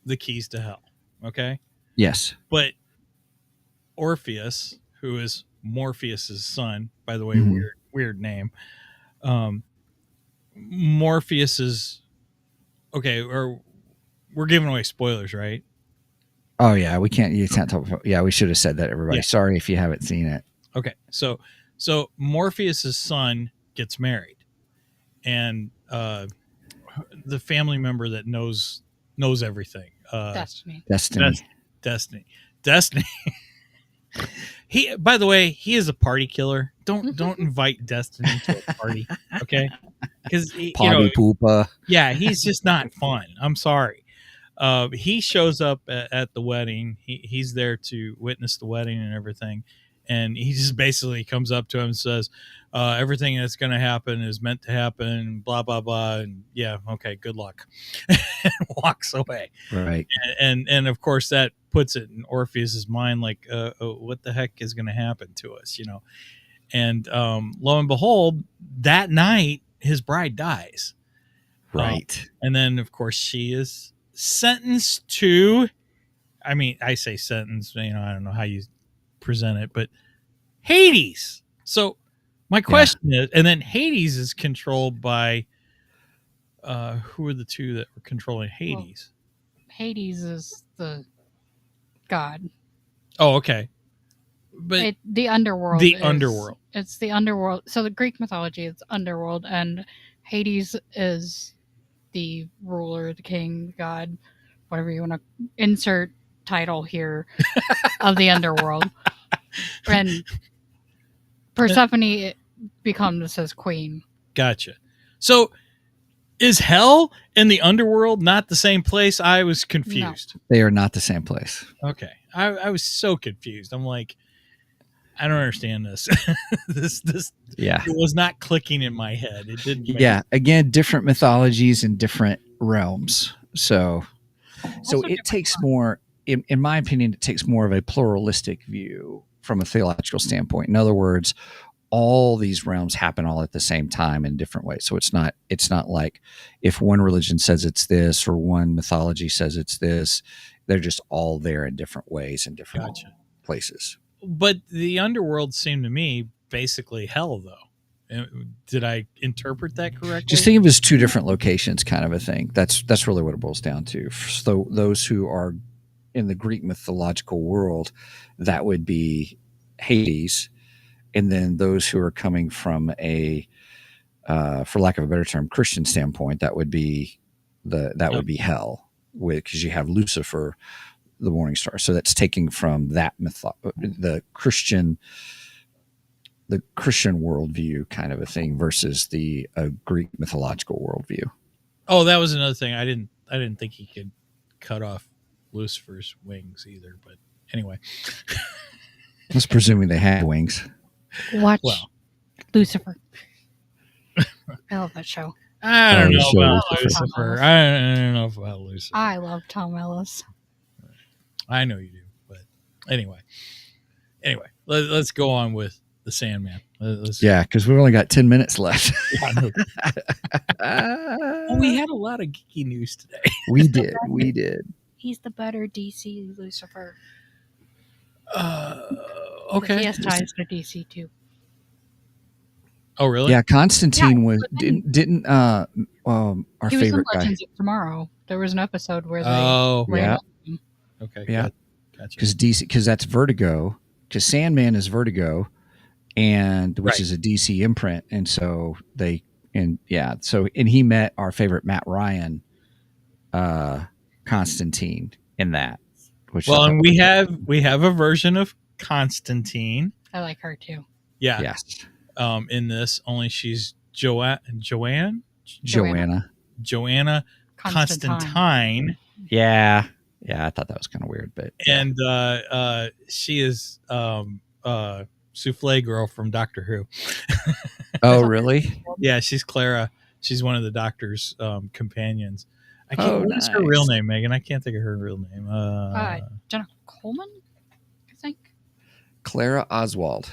the keys to hell. Okay. Yes. But Orpheus, who is Morpheus's son, by the way, weird name. Morpheus is okay. Or we're giving away spoilers, right? Oh yeah, you can't talk about. Yeah, we should have said that, everybody. Yeah. Sorry if you haven't seen it. Okay. So Morpheus's son gets married. and the family member that knows everything. Destiny. Destiny. He, by the way, he is a party killer. Don't invite Destiny to a party, okay? Because Party pooper. yeah, he's just not fun. I'm sorry. He shows up at the wedding. He's there to witness the wedding and everything, and he just basically comes up to him and says, "Everything that's going to happen is meant to happen." Blah blah blah, and yeah, okay, good luck, and walks away. Right. And of course that puts it in Orpheus's mind, like, what the heck is going to happen to us, And lo and behold, that night his bride dies. Right. And then, of course, she is sentenced to, I mean, I say sentence, I don't know how you present it, but Hades. So my question is, and then Hades is controlled by, who are the two that were controlling Hades? Well, Hades is the god. Oh, okay. But the underworld. Underworld. It's the underworld. So the Greek mythology is underworld, and Hades is the ruler, the king, the god, whatever you want to insert title here of the underworld. And Persephone becomes his queen. Gotcha. So is hell and the underworld not the same place? I was confused. No. They are not the same place. Okay. I was so confused. I'm like, I don't understand this. this Yeah. It was not clicking in my head. It didn't make Yeah. Again, different mythologies and different realms. So it takes more, in my opinion, it takes more of a pluralistic view from a theological standpoint. In other words, all these realms happen all at the same time in different ways. So it's not like if one religion says it's this or one mythology says it's this, they're just all there in different ways in different places. But the underworld seemed to me basically hell, though. Did I interpret that correctly? Just think of it as two different locations, kind of a thing. That's really what it boils down to. So those who are in the Greek mythological world, that would be Hades, and then those who are coming from a, for lack of a better term, Christian standpoint, that would be would be hell, because you have Lucifer, the morning star. So that's taking from that the Christian worldview kind of a thing versus the Greek mythological worldview. Oh, that was another thing. I didn't think he could cut off Lucifer's wings either. But anyway, just presuming they had wings. Watch Lucifer. I love that show. I don't know about Lucifer. Lucifer. I don't know about Lucifer. I love Tom Ellis. I know you do, but anyway, let's go on with the Sandman. Yeah, because we've only got 10 minutes left. Well, we had a lot of geeky news today. We did. He's the better DC Lucifer. Okay. But he has ties to DC too. Oh, really? Yeah, Constantine was didn't our he was favorite in guy. Legends of Tomorrow. There was an episode where they yeah. him. Okay. Yeah. Gotcha. Because that's Vertigo. Because Sandman is Vertigo, and which is a DC imprint, and so he met our favorite Matt Ryan, Constantine in that. And we have a version of Constantine. I like her too. Yeah. Yes. In this, only she's Joanna Constantine. Yeah, I thought that was kind of weird, but and she is Souffle Girl from Doctor Who. Oh, really? Yeah, she's Clara. She's one of the Doctor's companions. What is her real name, Megan? I can't think of her real name. Jenna Coleman, I think. Clara Oswald.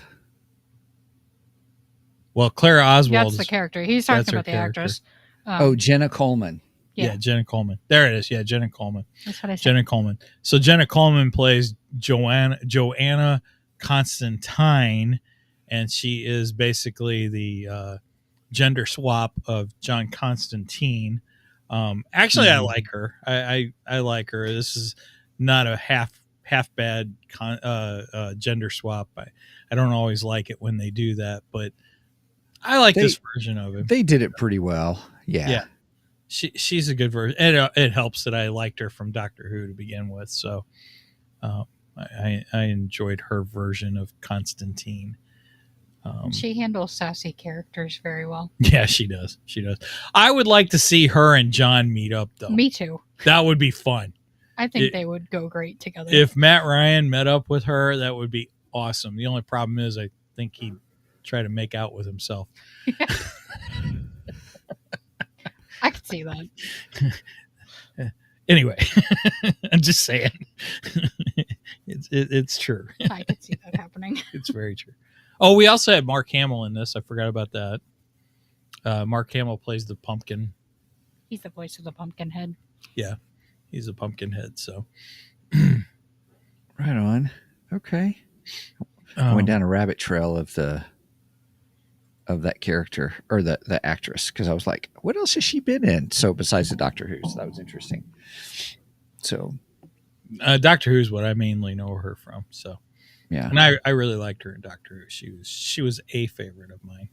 Well, Clara Oswald. That's the character. He's talking about the actress. Jenna Coleman. Yeah, Jenna Coleman. There it is. Yeah, Jenna Coleman. That's what I said. Jenna Coleman. So Jenna Coleman plays Joanna Constantine, and she is basically the gender swap of John Constantine. Actually, I like her. I like her. This is not a half bad gender swap. I don't always like it when they do that, but I like They- this version of him. They did it pretty well. Yeah. Yeah. She's a good version. And it helps that I liked her from Doctor Who to begin with. So I enjoyed her version of Constantine. She handles sassy characters very well. Yeah, she does. She does. I would like to see her and John meet up, though. Me too. That would be fun. I think they would go great together. If Matt Ryan met up with her, that would be awesome. The only problem is I think he'd try to make out with himself. I could see that. Anyway, I'm just saying. It's true. I could see that happening. It's very true. Oh, we also had Mark Hamill in this. I forgot about that. Mark Hamill plays the pumpkin. He's the voice of the Pumpkinhead. Yeah, he's a pumpkinhead. So, Right on. Okay. I went down a rabbit trail of that character or the actress because I was like, what else has she been in? So besides the Doctor Who, so that was interesting. So Doctor Who's what I mainly know her from. So, yeah, and I really liked her in Doctor Who. She was a favorite of mine.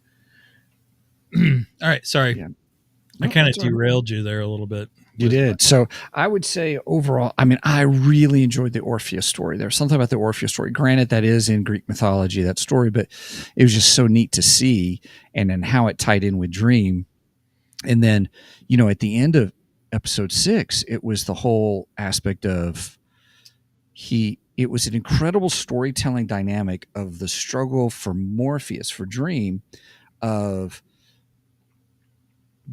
All right, sorry, Yeah. I kind of that's all right. derailed you there a little bit. You did. So I would say overall, I mean, I really enjoyed the Orpheus story. There's something about the Orpheus story. Granted, that is in Greek mythology, that story, but it was just so neat to see and then how it tied in with Dream. And then, at the end of episode 6, it was the whole aspect of it was an incredible storytelling dynamic of the struggle for Morpheus, for Dream, of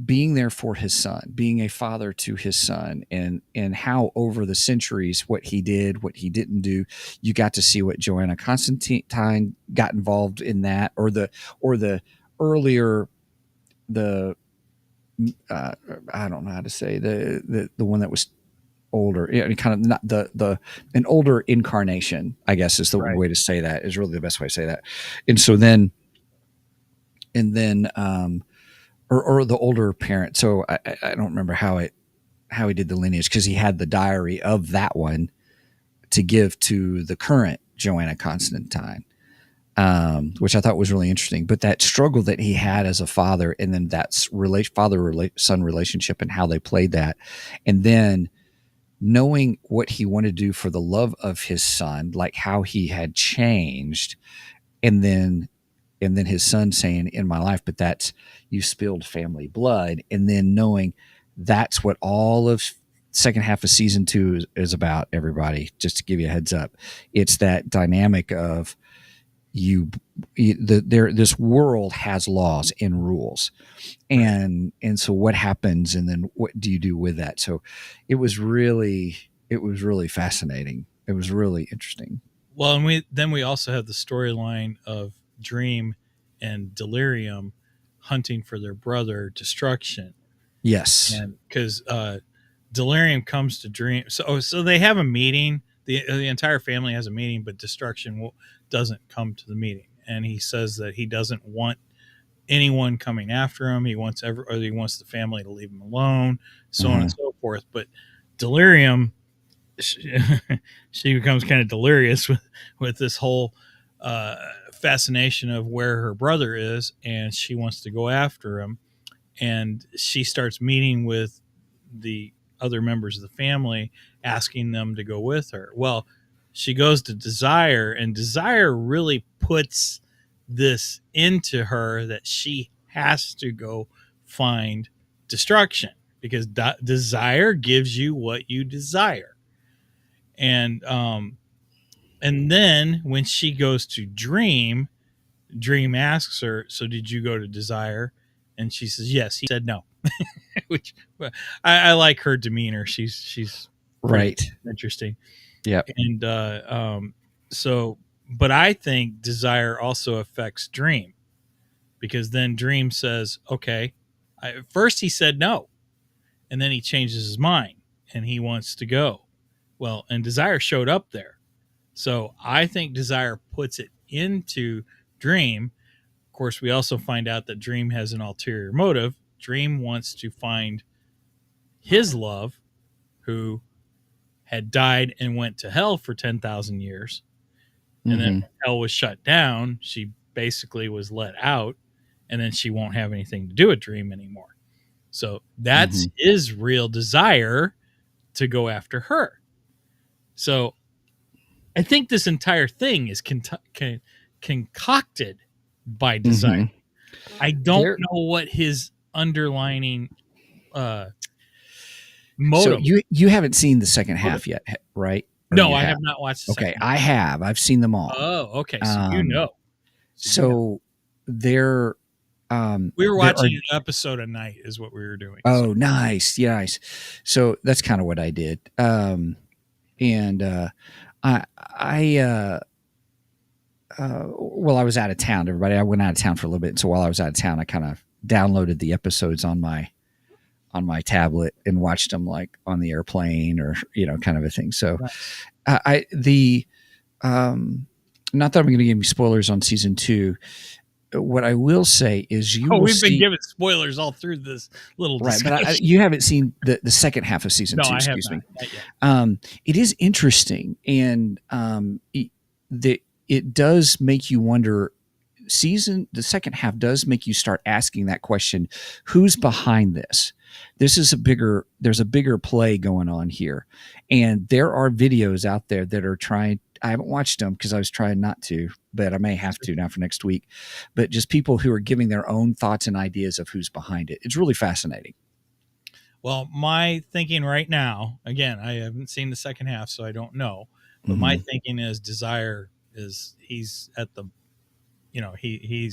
being there for his son, being a father to his son, and how over the centuries what he did, what he didn't do. You got to see what Joanna Constantine got involved in that, or the earlier I don't know how to say the one that was older, kind of not an older incarnation, I guess is the way to say that, is really the best way to say that. And so then or the older parent. So I don't remember how he did the lineage, because he had the diary of that one to give to the current Joanna Constantine, which I thought was really interesting. But that struggle that he had as a father, and then that's father-son relationship and how they played that, and then knowing what he wanted to do for the love of his son, like how he had changed, and then his son saying, in my life, but that's, you spilled family blood. And then knowing that's what all of second half of season 2 is about, everybody, just to give you a heads up. It's that dynamic of this world has laws and rules. And so what happens, and then what do you do with that? So it was really fascinating. It was really interesting. Well, and we also have the storyline of Dream and Delirium hunting for their brother Destruction. Yes. And because Delirium comes to Dream, so they have a meeting. The entire family has a meeting, but Destruction doesn't come to the meeting, and he says that he doesn't want anyone coming after him. He wants the family to leave him alone, so on and so forth. But Delirium, she becomes kind of delirious with this whole fascination of where her brother is, and she wants to go after him. And she starts meeting with the other members of the family, asking them to go with her. Well, she goes to Desire, and Desire really puts this into her that she has to go find Destruction, because desire gives you what you desire. And then when she goes to Dream asks her, so did you go to Desire? And she says, yes. He said no. Which I like her demeanor. She's right, interesting. Yeah. And but I think Desire also affects Dream, because then Dream says, okay. First he said no, and then he changes his mind and he wants to go. Well, and Desire showed up there. So I think Desire puts it into Dream. Of course, we also find out that Dream has an ulterior motive. Dream wants to find his love, who had died and went to hell for 10,000 years. And then when hell was shut down, she basically was let out, and then she won't have anything to do with Dream anymore. So that's Mhm. his real desire to go after her. So I think this entire thing is concocted by desire. Mhm. I don't There know what his underlining So motive. you haven't seen the second Motive. half yet, right? Or No, you I have not watched the Okay, second. I have. I've seen them all. Oh, okay. So you know. So there We were there are watching an episode a night is what we were doing. Oh, nice. Yeah, nice. So that's kind of what I did. And well, I was out of town, everybody. I went out of town for a little bit. So while I was out of town, I kind of downloaded the episodes on my tablet and watched them like on the airplane or, kind of a thing. So not that I'm going to give you spoilers on season 2. What I will say is we've been given spoilers all through this little discussion. Right, but you haven't seen the second half of season 2. Excuse me. It is interesting, and it does make you wonder. The second half does make you start asking that question: who's behind this? There's a bigger play going on here, and there are videos out there that are trying. I haven't watched them because I was trying not to, but I may have to now for next week. But just people who are giving their own thoughts and ideas of who's behind it. It's really fascinating. Well, my thinking right now, again, I haven't seen the second half, so I don't know. But my thinking is Desire he's at the, he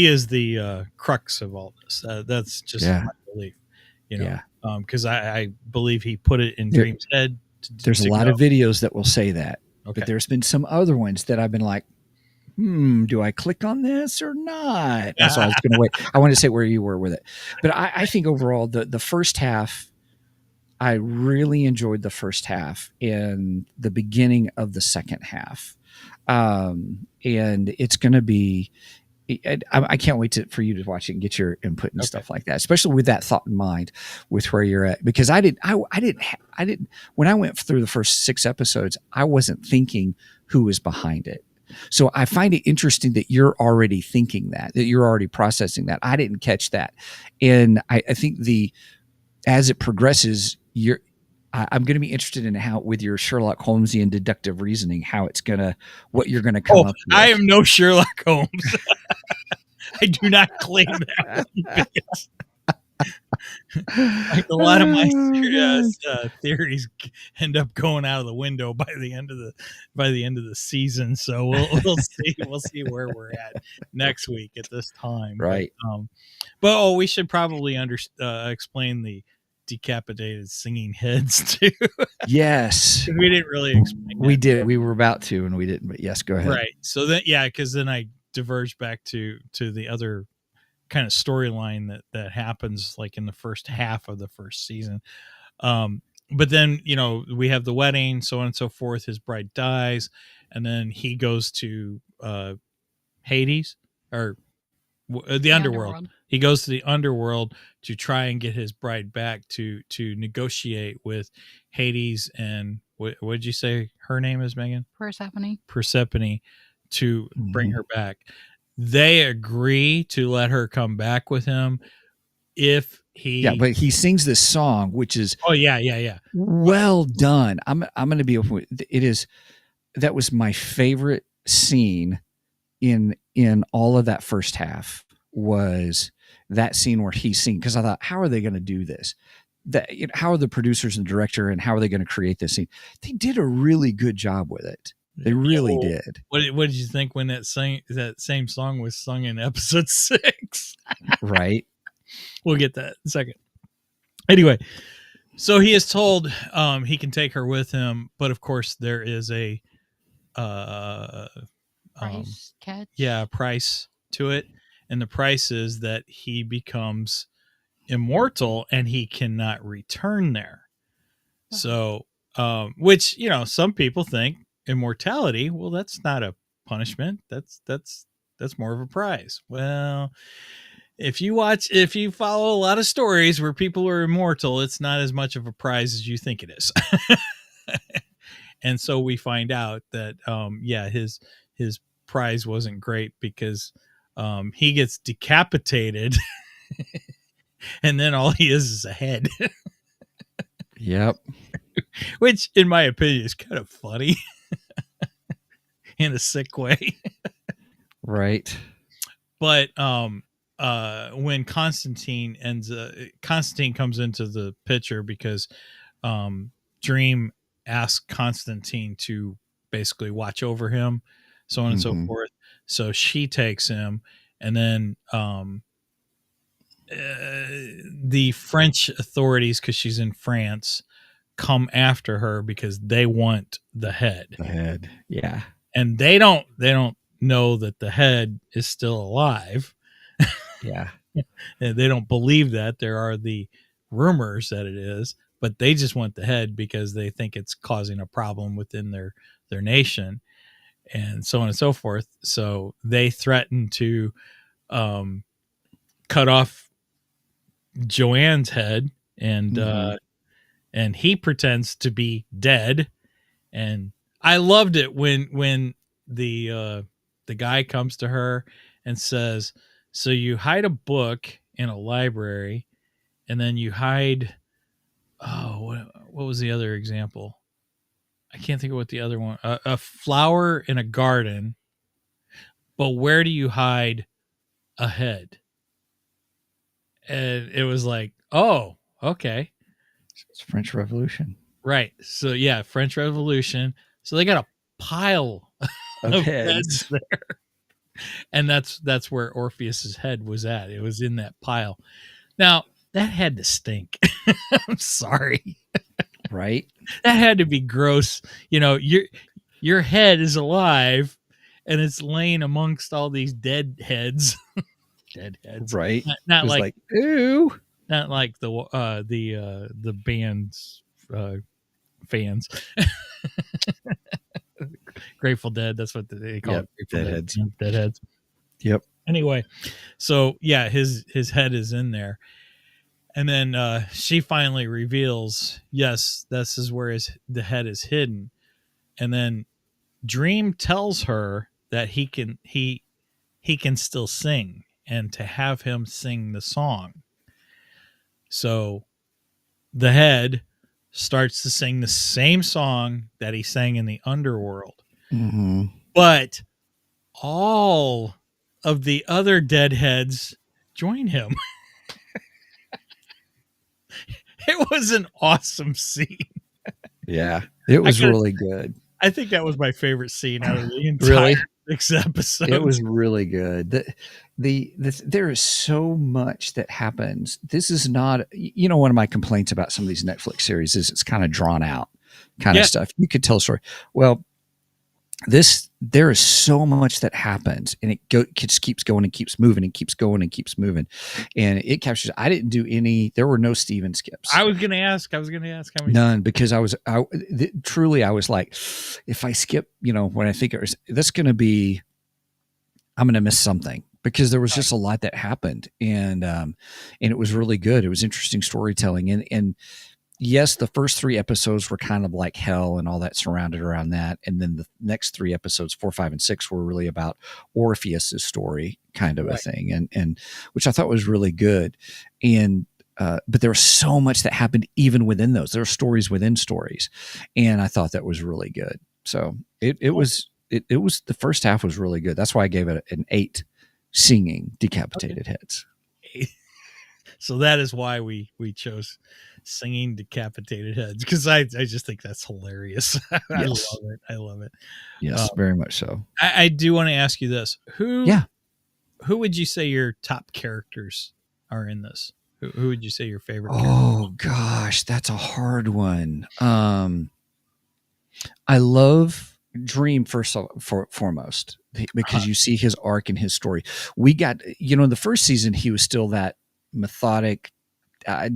is the crux of all this. That's just my belief, because I believe he put it in Dream's head. There's a lot of videos that will say that, but there's been some other ones that I've been like, do I click on this or not? That's why I was going to wait. I wanted to say where you were with it, but I think overall the first half, I really enjoyed the first half and the beginning of the second half, and it's going to be. I can't wait for you to watch it and get your input and stuff like that, especially with that thought in mind, with where you're at. Because I didn't. When I went through the first 6 episodes, I wasn't thinking who was behind it. So I find it interesting that you're already thinking that you're already processing that. I didn't catch that, and I think as it progresses, I'm going to be interested in how, with your Sherlock Holmesian deductive reasoning, what you're going to come up with. I am no Sherlock Holmes. I do not claim that. Like a lot of my theories end up going out of the window by the end of the season. So we'll see. We'll see where we're at next week at this time. Right. But we should probably explain the decapitated singing heads too. Yes. We didn't really explain we did. We were about to and we didn't, but yes, go ahead. Right. So because then I diverged back to the other kind of storyline that happens like in the first half of the first season. But then, we have the wedding, so on and so forth. His bride dies, and then he goes to Hades or the underworld. He goes to the underworld to try and get his bride back to negotiate with Hades and what did you say her name is, Megan? Persephone to bring her back. They agree to let her come back with him if he. Yeah, but he sings this song, which is well done. I'm going to be open with it. Is that was my favorite scene in all of that first half was that scene where he's singing, because I thought, how are they going to do this? How are the producers and director and how are they going to create this scene? They did a really good job with it. They really did. What did you think when that same song was sung in episode 6? Right. We'll get that in a second. Anyway, so he is told he can take her with him, but of course there is a price catch. Price to it, and the price is that he becomes immortal and he cannot return there. So, which some people think immortality, well, that's not a punishment. That's more of a prize. Well, if you follow a lot of stories where people are immortal, it's not as much of a prize as you think it is. And so we find out that his prize wasn't great because he gets decapitated, and then all he is a head, Yep. which, in my opinion, is kind of funny in a sick way. Right. But when Constantine comes into the picture because Dream asked Constantine to basically watch over him, so on and so Mhm. forth. So she takes him, and then the French authorities, because she's in France, come after her because they want the head, The head. Yeah. and they don't know that the head is still alive. Yeah. And they don't believe that. There are the rumors that it is, but they just want the head because they think it's causing a problem within their nation, and so on and so forth. So they threaten to cut off Joanne's head, and Mhm. and he pretends to be dead. And I loved it when the guy comes to her and says, "So you hide a book in a library, and then you hide." Oh, what was the other example? I can't think of what the other one. A flower in a garden, but where do you hide a head? And it was like, oh, okay, It's French Revolution right. So yeah, French Revolution. So they got a pile of of heads heads. there, and that's where Orpheus's head was at. It was in that pile. Now that had to stink. I'm sorry. Right. That had to be gross. You know, your head is alive and it's laying amongst all these dead heads. Dead heads. Right. Not It was like like, ooh. the band's fans. Grateful Dead, that's what they call Yep. it. Grateful Deadheads. Dead. Deadheads. Yep. Anyway, so yeah, his head is in there. And then she finally reveals, yes, this is where the head is hidden. And then Dream tells her that he can still sing, and to have him sing the song. So the head starts to sing the same song that he sang in the underworld. Mm-hmm. But all of the other deadheads join him. It was an awesome scene. Yeah. It was really good. I think that was my favorite scene out of the entire Really? 6 episodes. It was really good. There is so much that happens. This is not, one of my complaints about some of these Netflix series is it's kind of drawn out kind of stuff. You could tell a story. Well, there is so much that happens, and it just keeps going and keeps moving and keeps going and keeps moving, and it captures. I didn't do any. There were no Steven skips. I was going to ask how many. None, because truly I was like, if I skip, when I think that's going to be, I'm going to miss something, because there was just a lot that happened, and it was really good. It was interesting storytelling, and yes, the first 3 episodes were kind of like hell and all that surrounded around that. And then the next 3 episodes, 4, 5, and 6, were really about Orpheus's story kind of a thing. And which I thought was really good. And, but there was so much that happened even within those. There are stories within stories. And I thought that was really good. So it was the first half was really good. That's why I gave it an 8 singing decapitated heads. So that is why we chose singing decapitated heads, because I just think that's hilarious. Yes. I love it. Yes, very much so. I do want to ask you this: who would you say your top characters are in this? Who would you say your favorite? Oh gosh, that's a hard one. I love Dream foremost, because you see his arc and his story. We got, in the first season, he was still that methodic,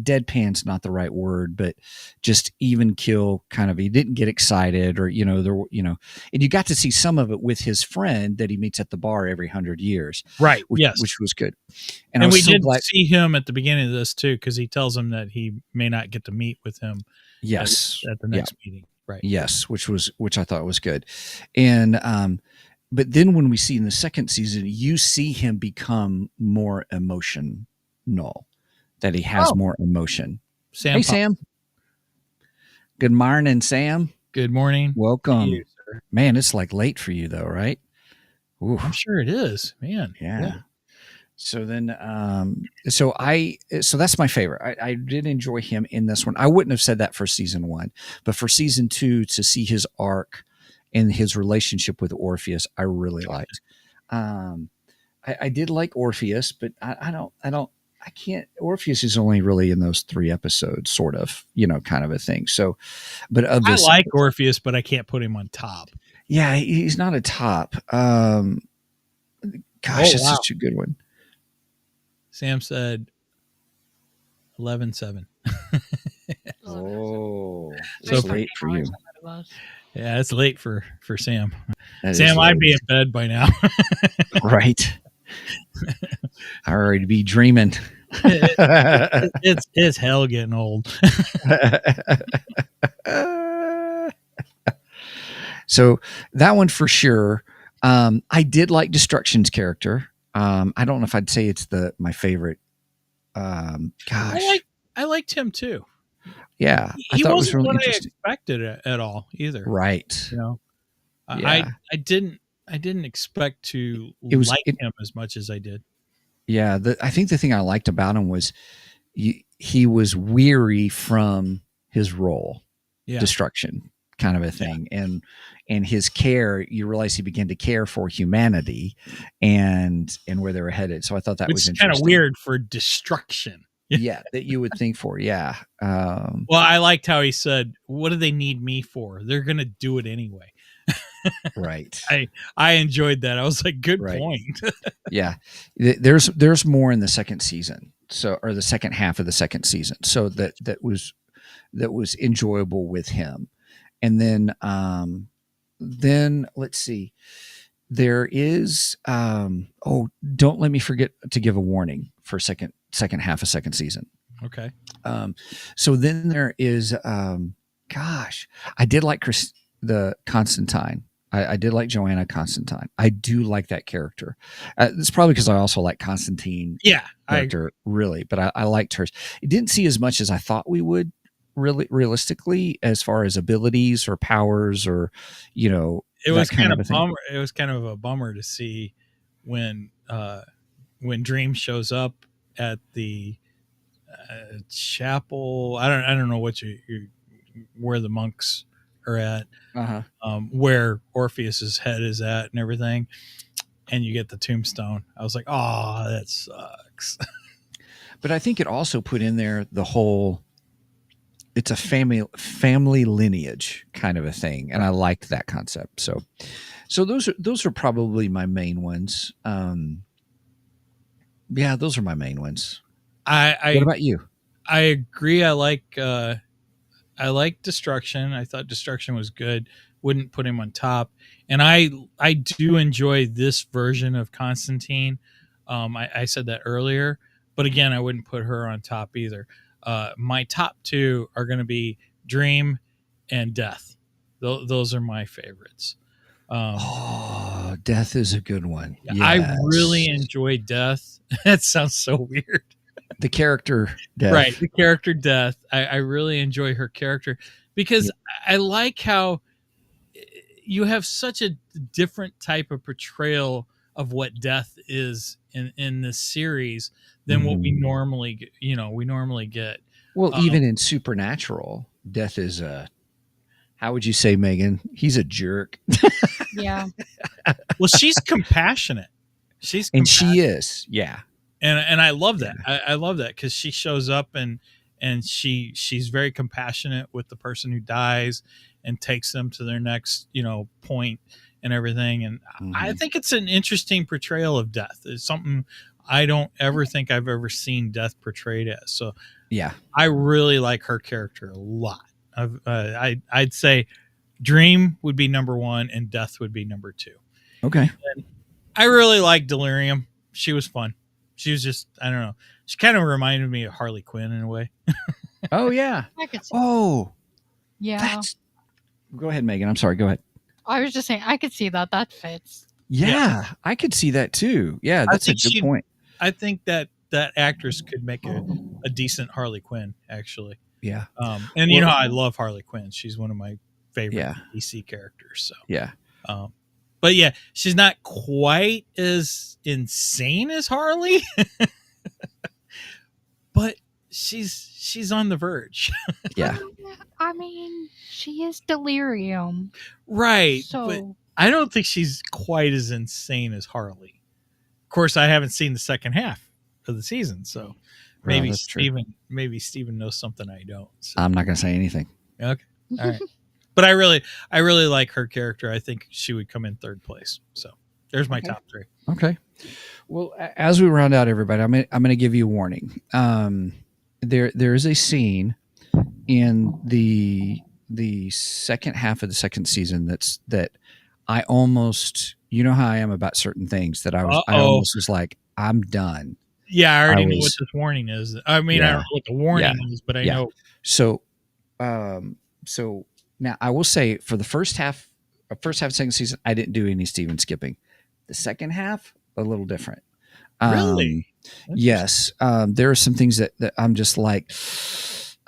deadpan's not the right word, but just even keel kind of. He didn't get excited, or and you got to see some of it with his friend that he meets at the bar every 100 years, right? Which was good. And we did see him at the beginning of this too, because he tells him that he may not get to meet with him. Yes, at the next meeting, right? Yes, which I thought was good, and but then when we see in the second season, you see him become more emotional, that he has Oh. more emotion. Sam, Hey, Sam. Good morning, Sam. good morning. to Welcome. you, sir. Man, it's like late for you, though, right? Oof. I'm sure it is, man. Yeah. So then, so that's my favorite. I did enjoy him in this one. I wouldn't have said that for season 1, but for season 2, to see his arc and his relationship with Orpheus, I really liked. I did like Orpheus, but I can't. Orpheus is only really in those 3 episodes, sort of, kind of a thing. So, but of I this, like Orpheus, but I can't put him on top. yeah, he's not a top. Gosh, that's wow. such a good one. Sam said 11-7. Oh, So it's late for you. Yeah, it's late for Sam. That is Sam, I'd late. be in bed by now. Right. I already be dreaming. It's hell getting old. So that one for sure. I did like Destruction's character. I don't know if I'd say it's my favorite. Gosh. I liked him too. Yeah. He thought it was wasn't really what interesting. I expected at all either. Right. I didn't expect to like him as much as I did. Yeah. I think the thing I liked about him was he was weary from his role, Destruction kind of a thing. And his care, you realize he began to care for humanity and where they were headed. So I thought that was interesting. Kind of weird for Destruction. Yeah, that you would think for. Yeah. Well, I liked how he said, "What do they need me for? They're going to do it anyway." Right. I enjoyed that. I was like, good point. Yeah. There's more in the second season. So, or the second half of the second season. So that was enjoyable with him. And then let's see. There is don't let me forget to give a warning for second half of second season. Okay. So then there is gosh, I did like the Constantine. I did like Joanna Constantine. I do like that character. It's probably because I also like Constantine. Yeah, character really, but I liked hers. It didn't see as much as I thought we would. Really, realistically, as far as abilities or powers, or it was kind of a bummer. It was kind of a bummer to see when Dream shows up at the chapel. I don't know what where the monks are at, where Orpheus's head is at and everything, and you get the tombstone. I was like, oh, that sucks. But I think it also put in there the whole. It's a family lineage kind of a thing, and I liked that concept. So those are probably my main ones. Yeah, those are my main ones. What about you? I agree. I like Destruction. I thought Destruction was good. Wouldn't put him on top. And I do enjoy this version of Constantine. I said that earlier, but again, I wouldn't put her on top either. My top 2 are going to be Dream and Death. Those are my favorites. Death is a good one. Yes. I really enjoy Death. That sounds so weird. The character Death. Right, the character Death. I really enjoy her character because I like how you have such a different type of portrayal of what Death is in this series than what we normally get. Well, even in Supernatural, Death is how would you say, Megan? He's a jerk. Yeah. Well, she's compassionate. She is. Yeah. And I love that. I love that because she shows up and she's very compassionate with the person who dies and takes them to their next, point and everything. And I think it's an interesting portrayal of death. It's something I don't ever think I've ever seen death portrayed as. So yeah, I really like her character a lot. I'd say Dream would be number 1 and Death would be number 2. Okay. And I really like Delirium. She was fun. She was just, I don't know. She kind of reminded me of Harley Quinn in a way. Oh, yeah. I could see yeah. Go ahead, Megan. I'm sorry. Go ahead. I was just saying, I could see that. That fits. Yeah, I could see that too. Yeah, I that's a think good point. I think that actress could make a decent Harley Quinn, actually. Yeah. And you Well, know, I love Harley Quinn. She's one of my favorite yeah. DC characters. So, Yeah. but yeah, she's not quite as insane as Harley, but she's on the verge. Yeah. I mean, she is delirium. Right. So But I don't think she's quite as insane as Harley. Of course, I haven't seen the second half of the season, so maybe that's true. Steven knows something I don't. So. I'm not going to say anything. Okay. All right. But I really like her character. I think she would come in third place. So there's my top 3. Okay. Well, as we round out, everybody, I'm going to give you a warning. There is a scene in the second half of the second season that I almost, you know how I am about certain things, that I almost was like, I'm done. Yeah, I already know what this warning is. I mean, I don't know what the warning is, but I know. So, so now I will say, for the first half of second season, I didn't do any Steven skipping. The second half, a little different. Really? Yes. There are some things that I'm just like,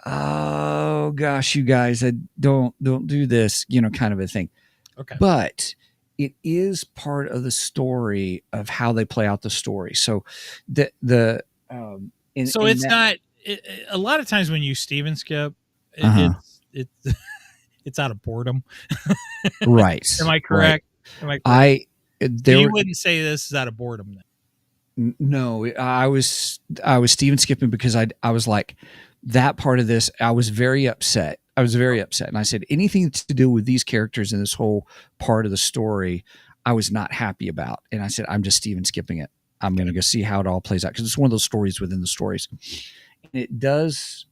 oh gosh, you guys, don't do this, kind of a thing. Okay. But it is part of the story of how they play out the story. So it's not. A lot of times when you Steven skip, it's it's out of boredom. Right. Am I correct? Right. Am I correct? You wouldn't say this is out of boredom then. No, I was Steven skipping because I was like, that part of this, I was very upset. And I said, anything to do with these characters and this whole part of the story, I was not happy about. And I said, I'm just Steven skipping it. I'm going to go see how it all plays out, because it's one of those stories within the stories. And it does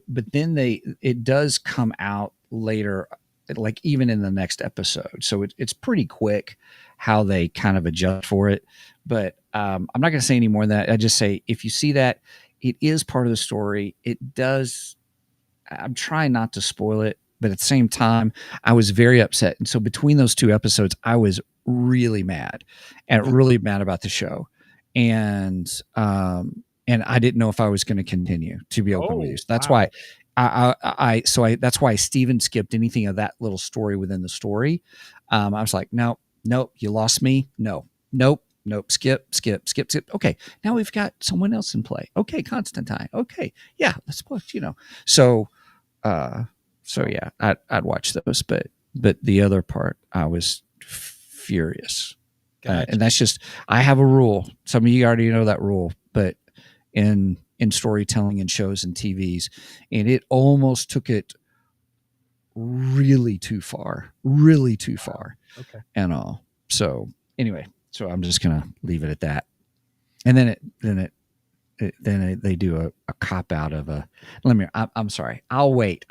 but then it does come out later, like even in the next episode. So it's pretty quick how they kind of adjust for it. But I'm not going to say any more than that. I just say, if you see that, it is part of the story. It does. I'm trying not to spoil it, but at the same time, I was very upset. And so between those 2 episodes, I was really mad about the show. And I didn't know if I was going to continue, to be open with you. So that's why that's why Steven skipped anything of that little story within the story. I was like, nope, you lost me. Nope, skip. Okay, now we've got someone else in play. Okay, Constantine. Okay, yeah, let's watch. So yeah, I'd watch those, but the other part, I was furious. Gotcha. And that's just, I have a rule. Some of you already know that rule, but in storytelling and shows and TVs, and it almost took it really too far. Okay. And all. So anyway, so I'm just gonna leave it at that. And then they do a cop out of a. I'm sorry. I'll wait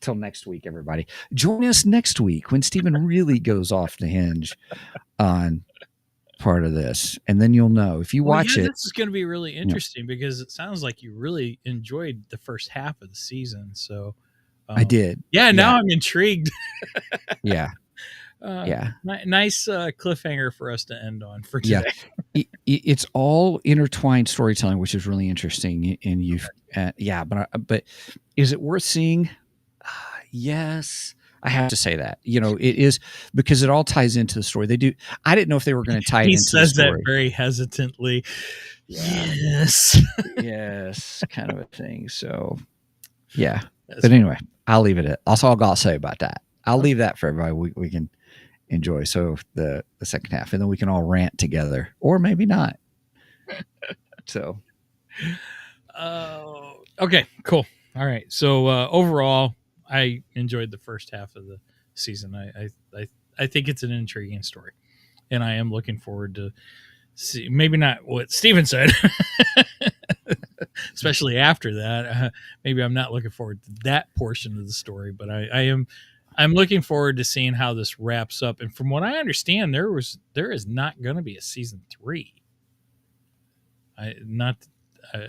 till next week, everybody. Join us next week when Steven really goes off the hinge on part of this, and then you'll know if you watch it. This is going to be really interesting because it sounds like you really enjoyed the first half of the season. So I did. Yeah. Now I'm intrigued. Yeah. Nice cliffhanger for us to end on for today. Yeah. It's all intertwined storytelling, which is really interesting. And you've, but is it worth seeing? Yes, I have to say that. It is, because it all ties into the story. They do. I didn't know if they were going to tie it into the story. He says that very hesitantly. Yeah. Yes, kind of a thing. So, yeah. That's but anyway, I'll leave it at. That's all I'll say about that. I'll leave that for everybody. We can enjoy. So the second half, and then we can all rant together, or maybe not. So, okay, cool. All right. So overall, I enjoyed the first half of the season. I think it's an intriguing story, and I am looking forward to see. Maybe not what Steven said, especially after that. Maybe I'm not looking forward to that portion of the story, but I am. I'm looking forward to seeing how this wraps up. And from what I understand, there is not going to be a season 3. At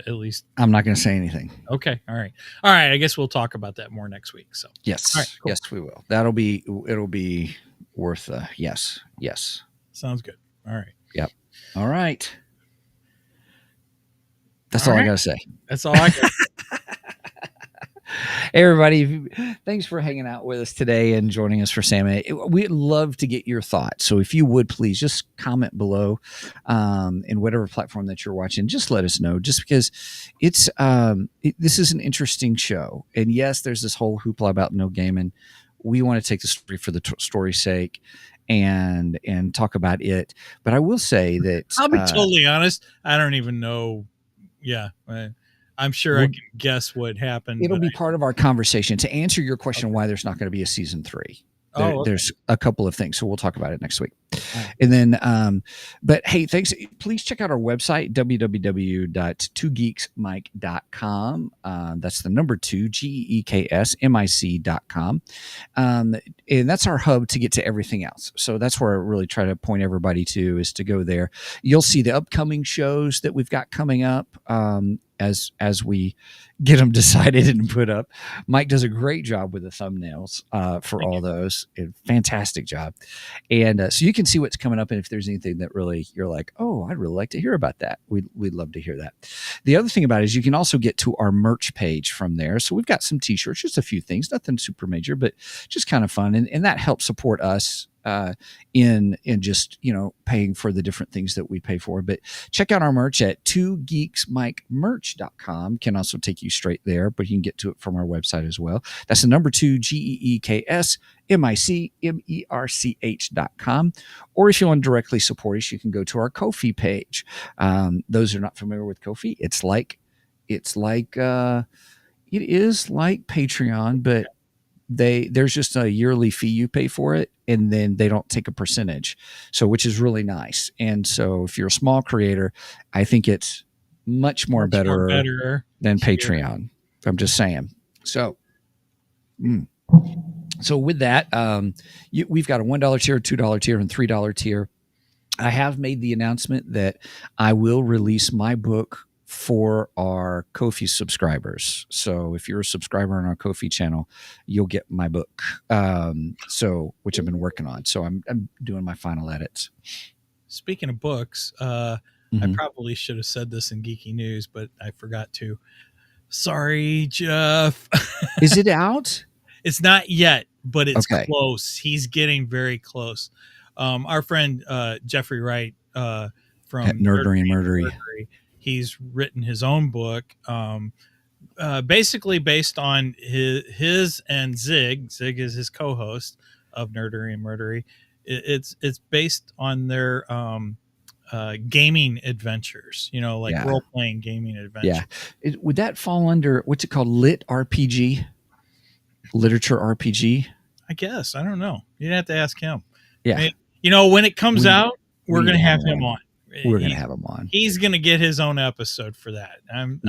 least I'm not going to say anything. Okay. All right. I guess we'll talk about that more next week. So yes, all right, cool. Yes, we will. It'll be worth. Yes. Sounds good. All right. Yep. All right. That's All all I right. got to say. That's all I got. Hey, everybody, thanks for hanging out with us today and joining us for Sandman. We'd love to get your thoughts. So if you would, please just comment below in whatever platform that you're watching. Just let us know, just because it's this is an interesting show. And yes, there's this whole hoopla about Neil Gaiman. We want to take the story for the story's sake and talk about it. But I will say that I'll be totally honest. I don't even know. Yeah. I'm sure I can guess what happened. It'll but be part of our conversation to answer your question why there's not going to be a season 3. There's a couple of things, so we'll talk about it next week. And then, but hey, thanks. Please check out our website, www.2geeksmic.com. That's the number 2, GEEKSMIC.com. And that's our hub to get to everything else. So that's where I really try to point everybody to, is to go there. You'll see the upcoming shows that we've got coming up as we get them decided and put up. Mike does a great job with the thumbnails for all those. Fantastic job. And so you can see what's coming up, and if there's anything that really you're like, oh, I'd really like to hear about that, we'd love to hear that. The other thing about it is you can also get to our merch page from there. So we've got some t-shirts, just a few things, nothing super major, but just kind of fun, and that helps support us in just, paying for the different things that we pay for. But check out our merch at 2geeksmicmerch.com. Can also take you straight there, but you can get to it from our website as well. That's the number 2, GEEKSMICMERCH.com. Or if you want to directly support us, you can go to our Ko-fi page. Those who are not familiar with Ko-fi, it is like Patreon, but there's just a yearly fee you pay for it, and then they don't take a percentage, so which is really nice. And so if you're a small creator, I think it's much more better than Patreon. I'm just saying. So with that, we've got a $1 tier, $2 tier, and $3 tier. I have made the announcement that I will release my book for our Ko-fi subscribers. So if you're a subscriber on our Ko-fi channel, you'll get my book. Which I've been working on. So I'm doing my final edits. Speaking of books, I probably should have said this in Geeky News, but I forgot to. Sorry, Jeff. Is it out? It's not yet, but it's close. He's getting very close. Our friend Jeffrey Wright from Nerdery and Murdery. He's written his own book, basically based on his and Zig. Zig is his co-host of Nerdery and Murdery. It's based on their gaming adventures, role-playing gaming adventures. Yeah. Would that fall under, what's it called, lit RPG? Literature RPG? I guess. I don't know. You'd have to ask him. Yeah. When it comes out, we're going to have him on. We're going to have him on. He's going to get his own episode for that. I'm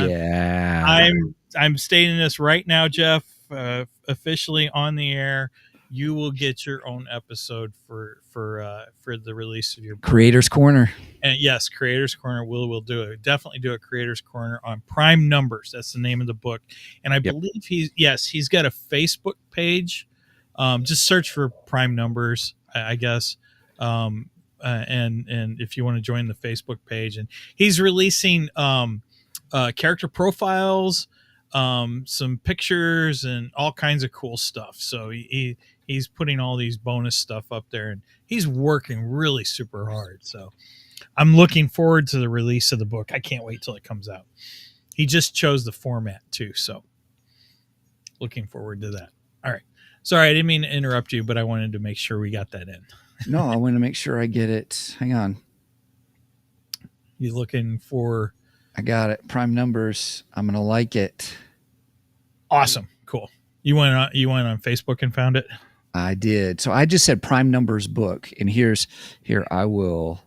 stating this right now, Jeff, officially on the air. You will get your own episode for the release of your book. Creators Corner. And yes, Creators Corner will do it. Definitely do a Creators Corner on Prime Numbers. That's the name of the book. And I believe he's got a Facebook page. Just search for Prime Numbers, I guess. And if you want to join the Facebook page, and he's releasing character profiles, some pictures, and all kinds of cool stuff. So he's putting all these bonus stuff up there, and he's working really super hard. So I'm looking forward to the release of the book. I can't wait till it comes out. He just chose the format too, so looking forward to that. All right. Sorry, I didn't mean to interrupt you, but I wanted to make sure we got that in. No, I want to make sure I get it. Hang on. You looking for? I got it. Prime Numbers. I'm going to like it. Awesome. Cool. You went on Facebook and found it? I did. So I just said Prime Numbers book, and here I will.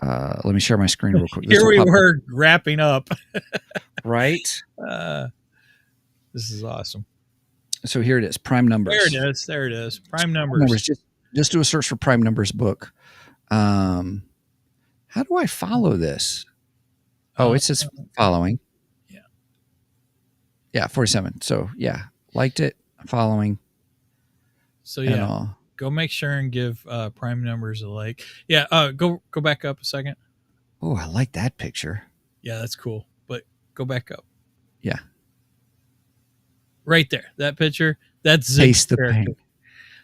Let me share my screen real quick. Here we were wrapping up. Right. This is awesome. So here it is. Prime Numbers. There it is. Prime Numbers. Just do a search for Prime Numbers book. How do I follow this? Oh, it says following. Yeah, 47. So yeah, liked it. Following. So yeah, go make sure and give Prime numbers a like. Yeah, go back up a second. Oh, I like that picture. Yeah, that's cool. But go back up. Yeah. Right there. That picture. That's Zig's Taste the character.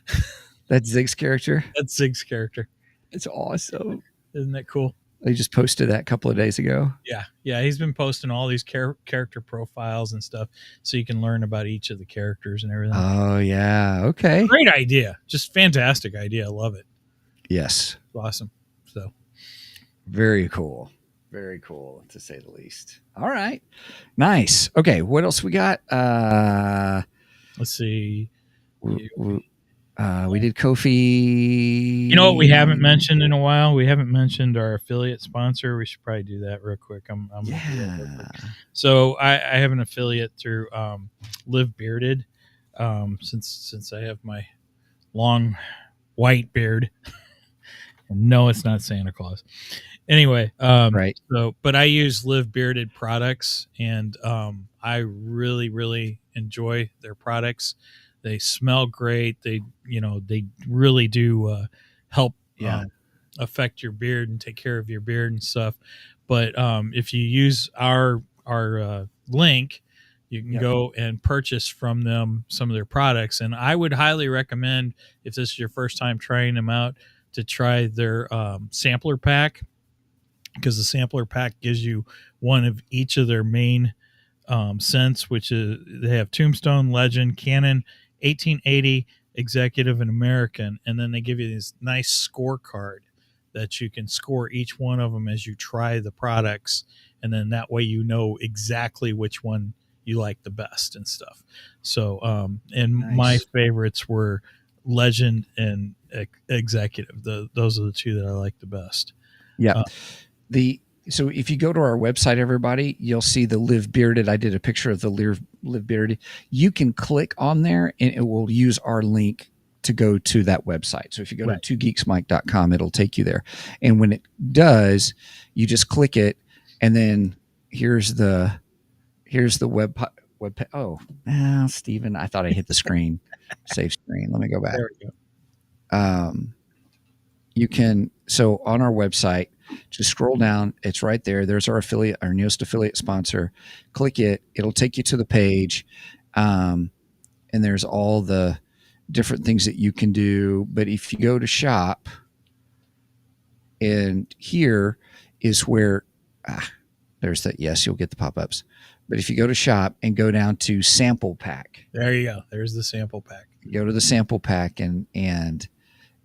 pain. That's Zig's character. That's Zig's character. It's awesome. Isn't that cool? They just posted that a couple of days ago. Yeah. He's been posting all these character profiles and stuff, so you can learn about each of the characters and everything. Oh, yeah. Okay. Great idea. Just fantastic idea. I love it. Yes. It's awesome. So very cool. Very cool, to say the least. All right. Nice. Okay. What else we got? Let's see. We did Kofi. You know what we haven't mentioned in a while? We haven't mentioned our affiliate sponsor. We should probably do that real quick. I'm gonna do that real quick. So I have an affiliate through Live Bearded. Since I have my long white beard. No, it's not Santa Claus. Anyway, right. So, but I use Live Bearded products, and I really, really enjoy their products. They smell great. They really do help affect your beard and take care of your beard and stuff. But if you use our link, you can go and purchase from them some of their products. And I would highly recommend, if this is your first time trying them out, to try their sampler pack, because the sampler pack gives you one of each of their main scents, which is they have Tombstone, Legend, Canon, 1880, Executive, and American. And then they give you this nice scorecard that you can score each one of them as you try the products. And then that way you know exactly which one you like the best and stuff. So, my favorites were Legend and Executive. Those are the two that I like the best. Yeah. So if you go to our website, everybody, you'll see the Live Bearded. I did a picture of the Live Bearded. You can click on there and it will use our link to go to that website. So if you go to twogeeksmike.com, it'll take you there. And when it does, you just click it, and then here's the web. Oh, Steven, I thought I hit the screen. Save screen. Let me go back. There we go. You can, so on our website, just scroll down. It's right there. There's our affiliate, our newest affiliate sponsor. Click it. It'll take you to the page. And there's all the different things that you can do. But if you go to shop, and here is where, there's that. Yes, you'll get the pop-ups. But if you go to shop and go down to sample pack. There you go. There's the sample pack. Go to the sample pack, and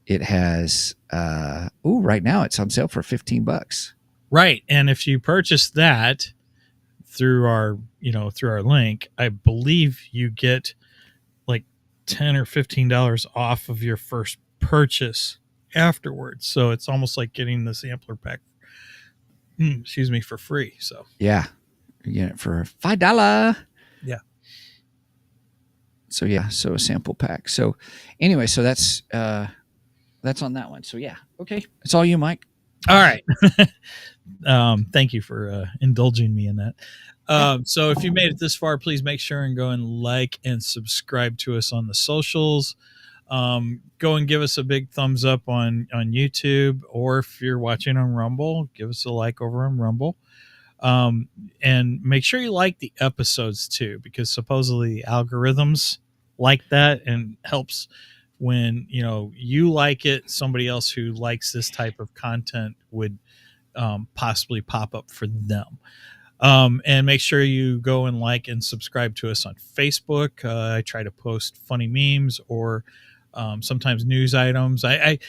it has, right now it's on sale for $15. Right. And if you purchase that through our link, I believe you get like $10 or $15 off of your first purchase afterwards. So it's almost like getting the sampler pack, for free. So yeah, you get it for $5. Yeah. So so a sample pack. So anyway, so that's on that one. So yeah, okay, it's all you, Mike. All right. Thank you for indulging me in that. So if you made it this far, please make sure and go and like and subscribe to us on the socials. Go and give us a big thumbs up on YouTube, or if you're watching on Rumble, give us a like over on Rumble. And make sure you like the episodes too, because supposedly the algorithms like that and helps when you like it, somebody else who likes this type of content would possibly pop up for them. And make sure you go and like and subscribe to us on Facebook. I try to post funny memes or sometimes news items. I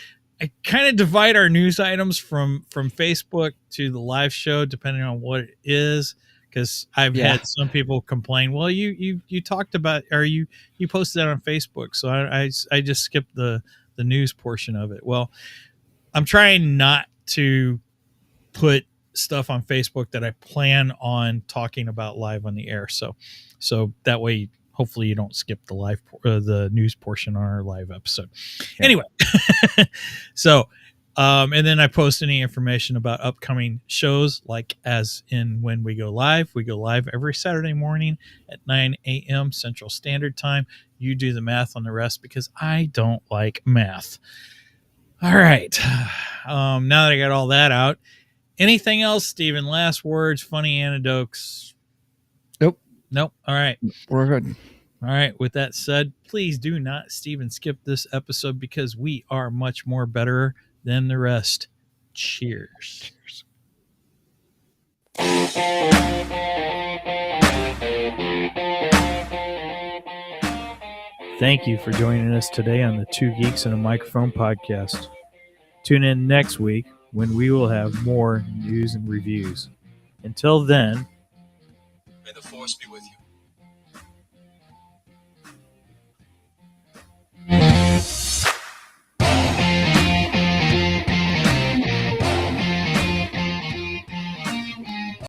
kind of divide our news items from Facebook to the live show, depending on what it is. Because I've had some people complain, well, you talked about, or you posted that on Facebook, so I just skipped the news portion of it. Well, I'm trying not to put stuff on Facebook that I plan on talking about live on the air, so that way hopefully you don't skip the news portion on our live episode. Yeah. Anyway, so. And then I post any information about upcoming shows, like as in when we go live. We go live every Saturday morning at 9 a.m. Central Standard Time. You do the math on the rest because I don't like math. All right. Now that I got all that out, anything else, Stephen? Last words, funny anecdotes? Nope. Nope. All right. We're good. All right. With that said, please do not, Stephen, skip this episode because we are much more better than the rest. Cheers. Thank you for joining us today on the Two Geeks and a Microphone podcast. Tune in next week when we will have more news and reviews. Until then, May the force be with you.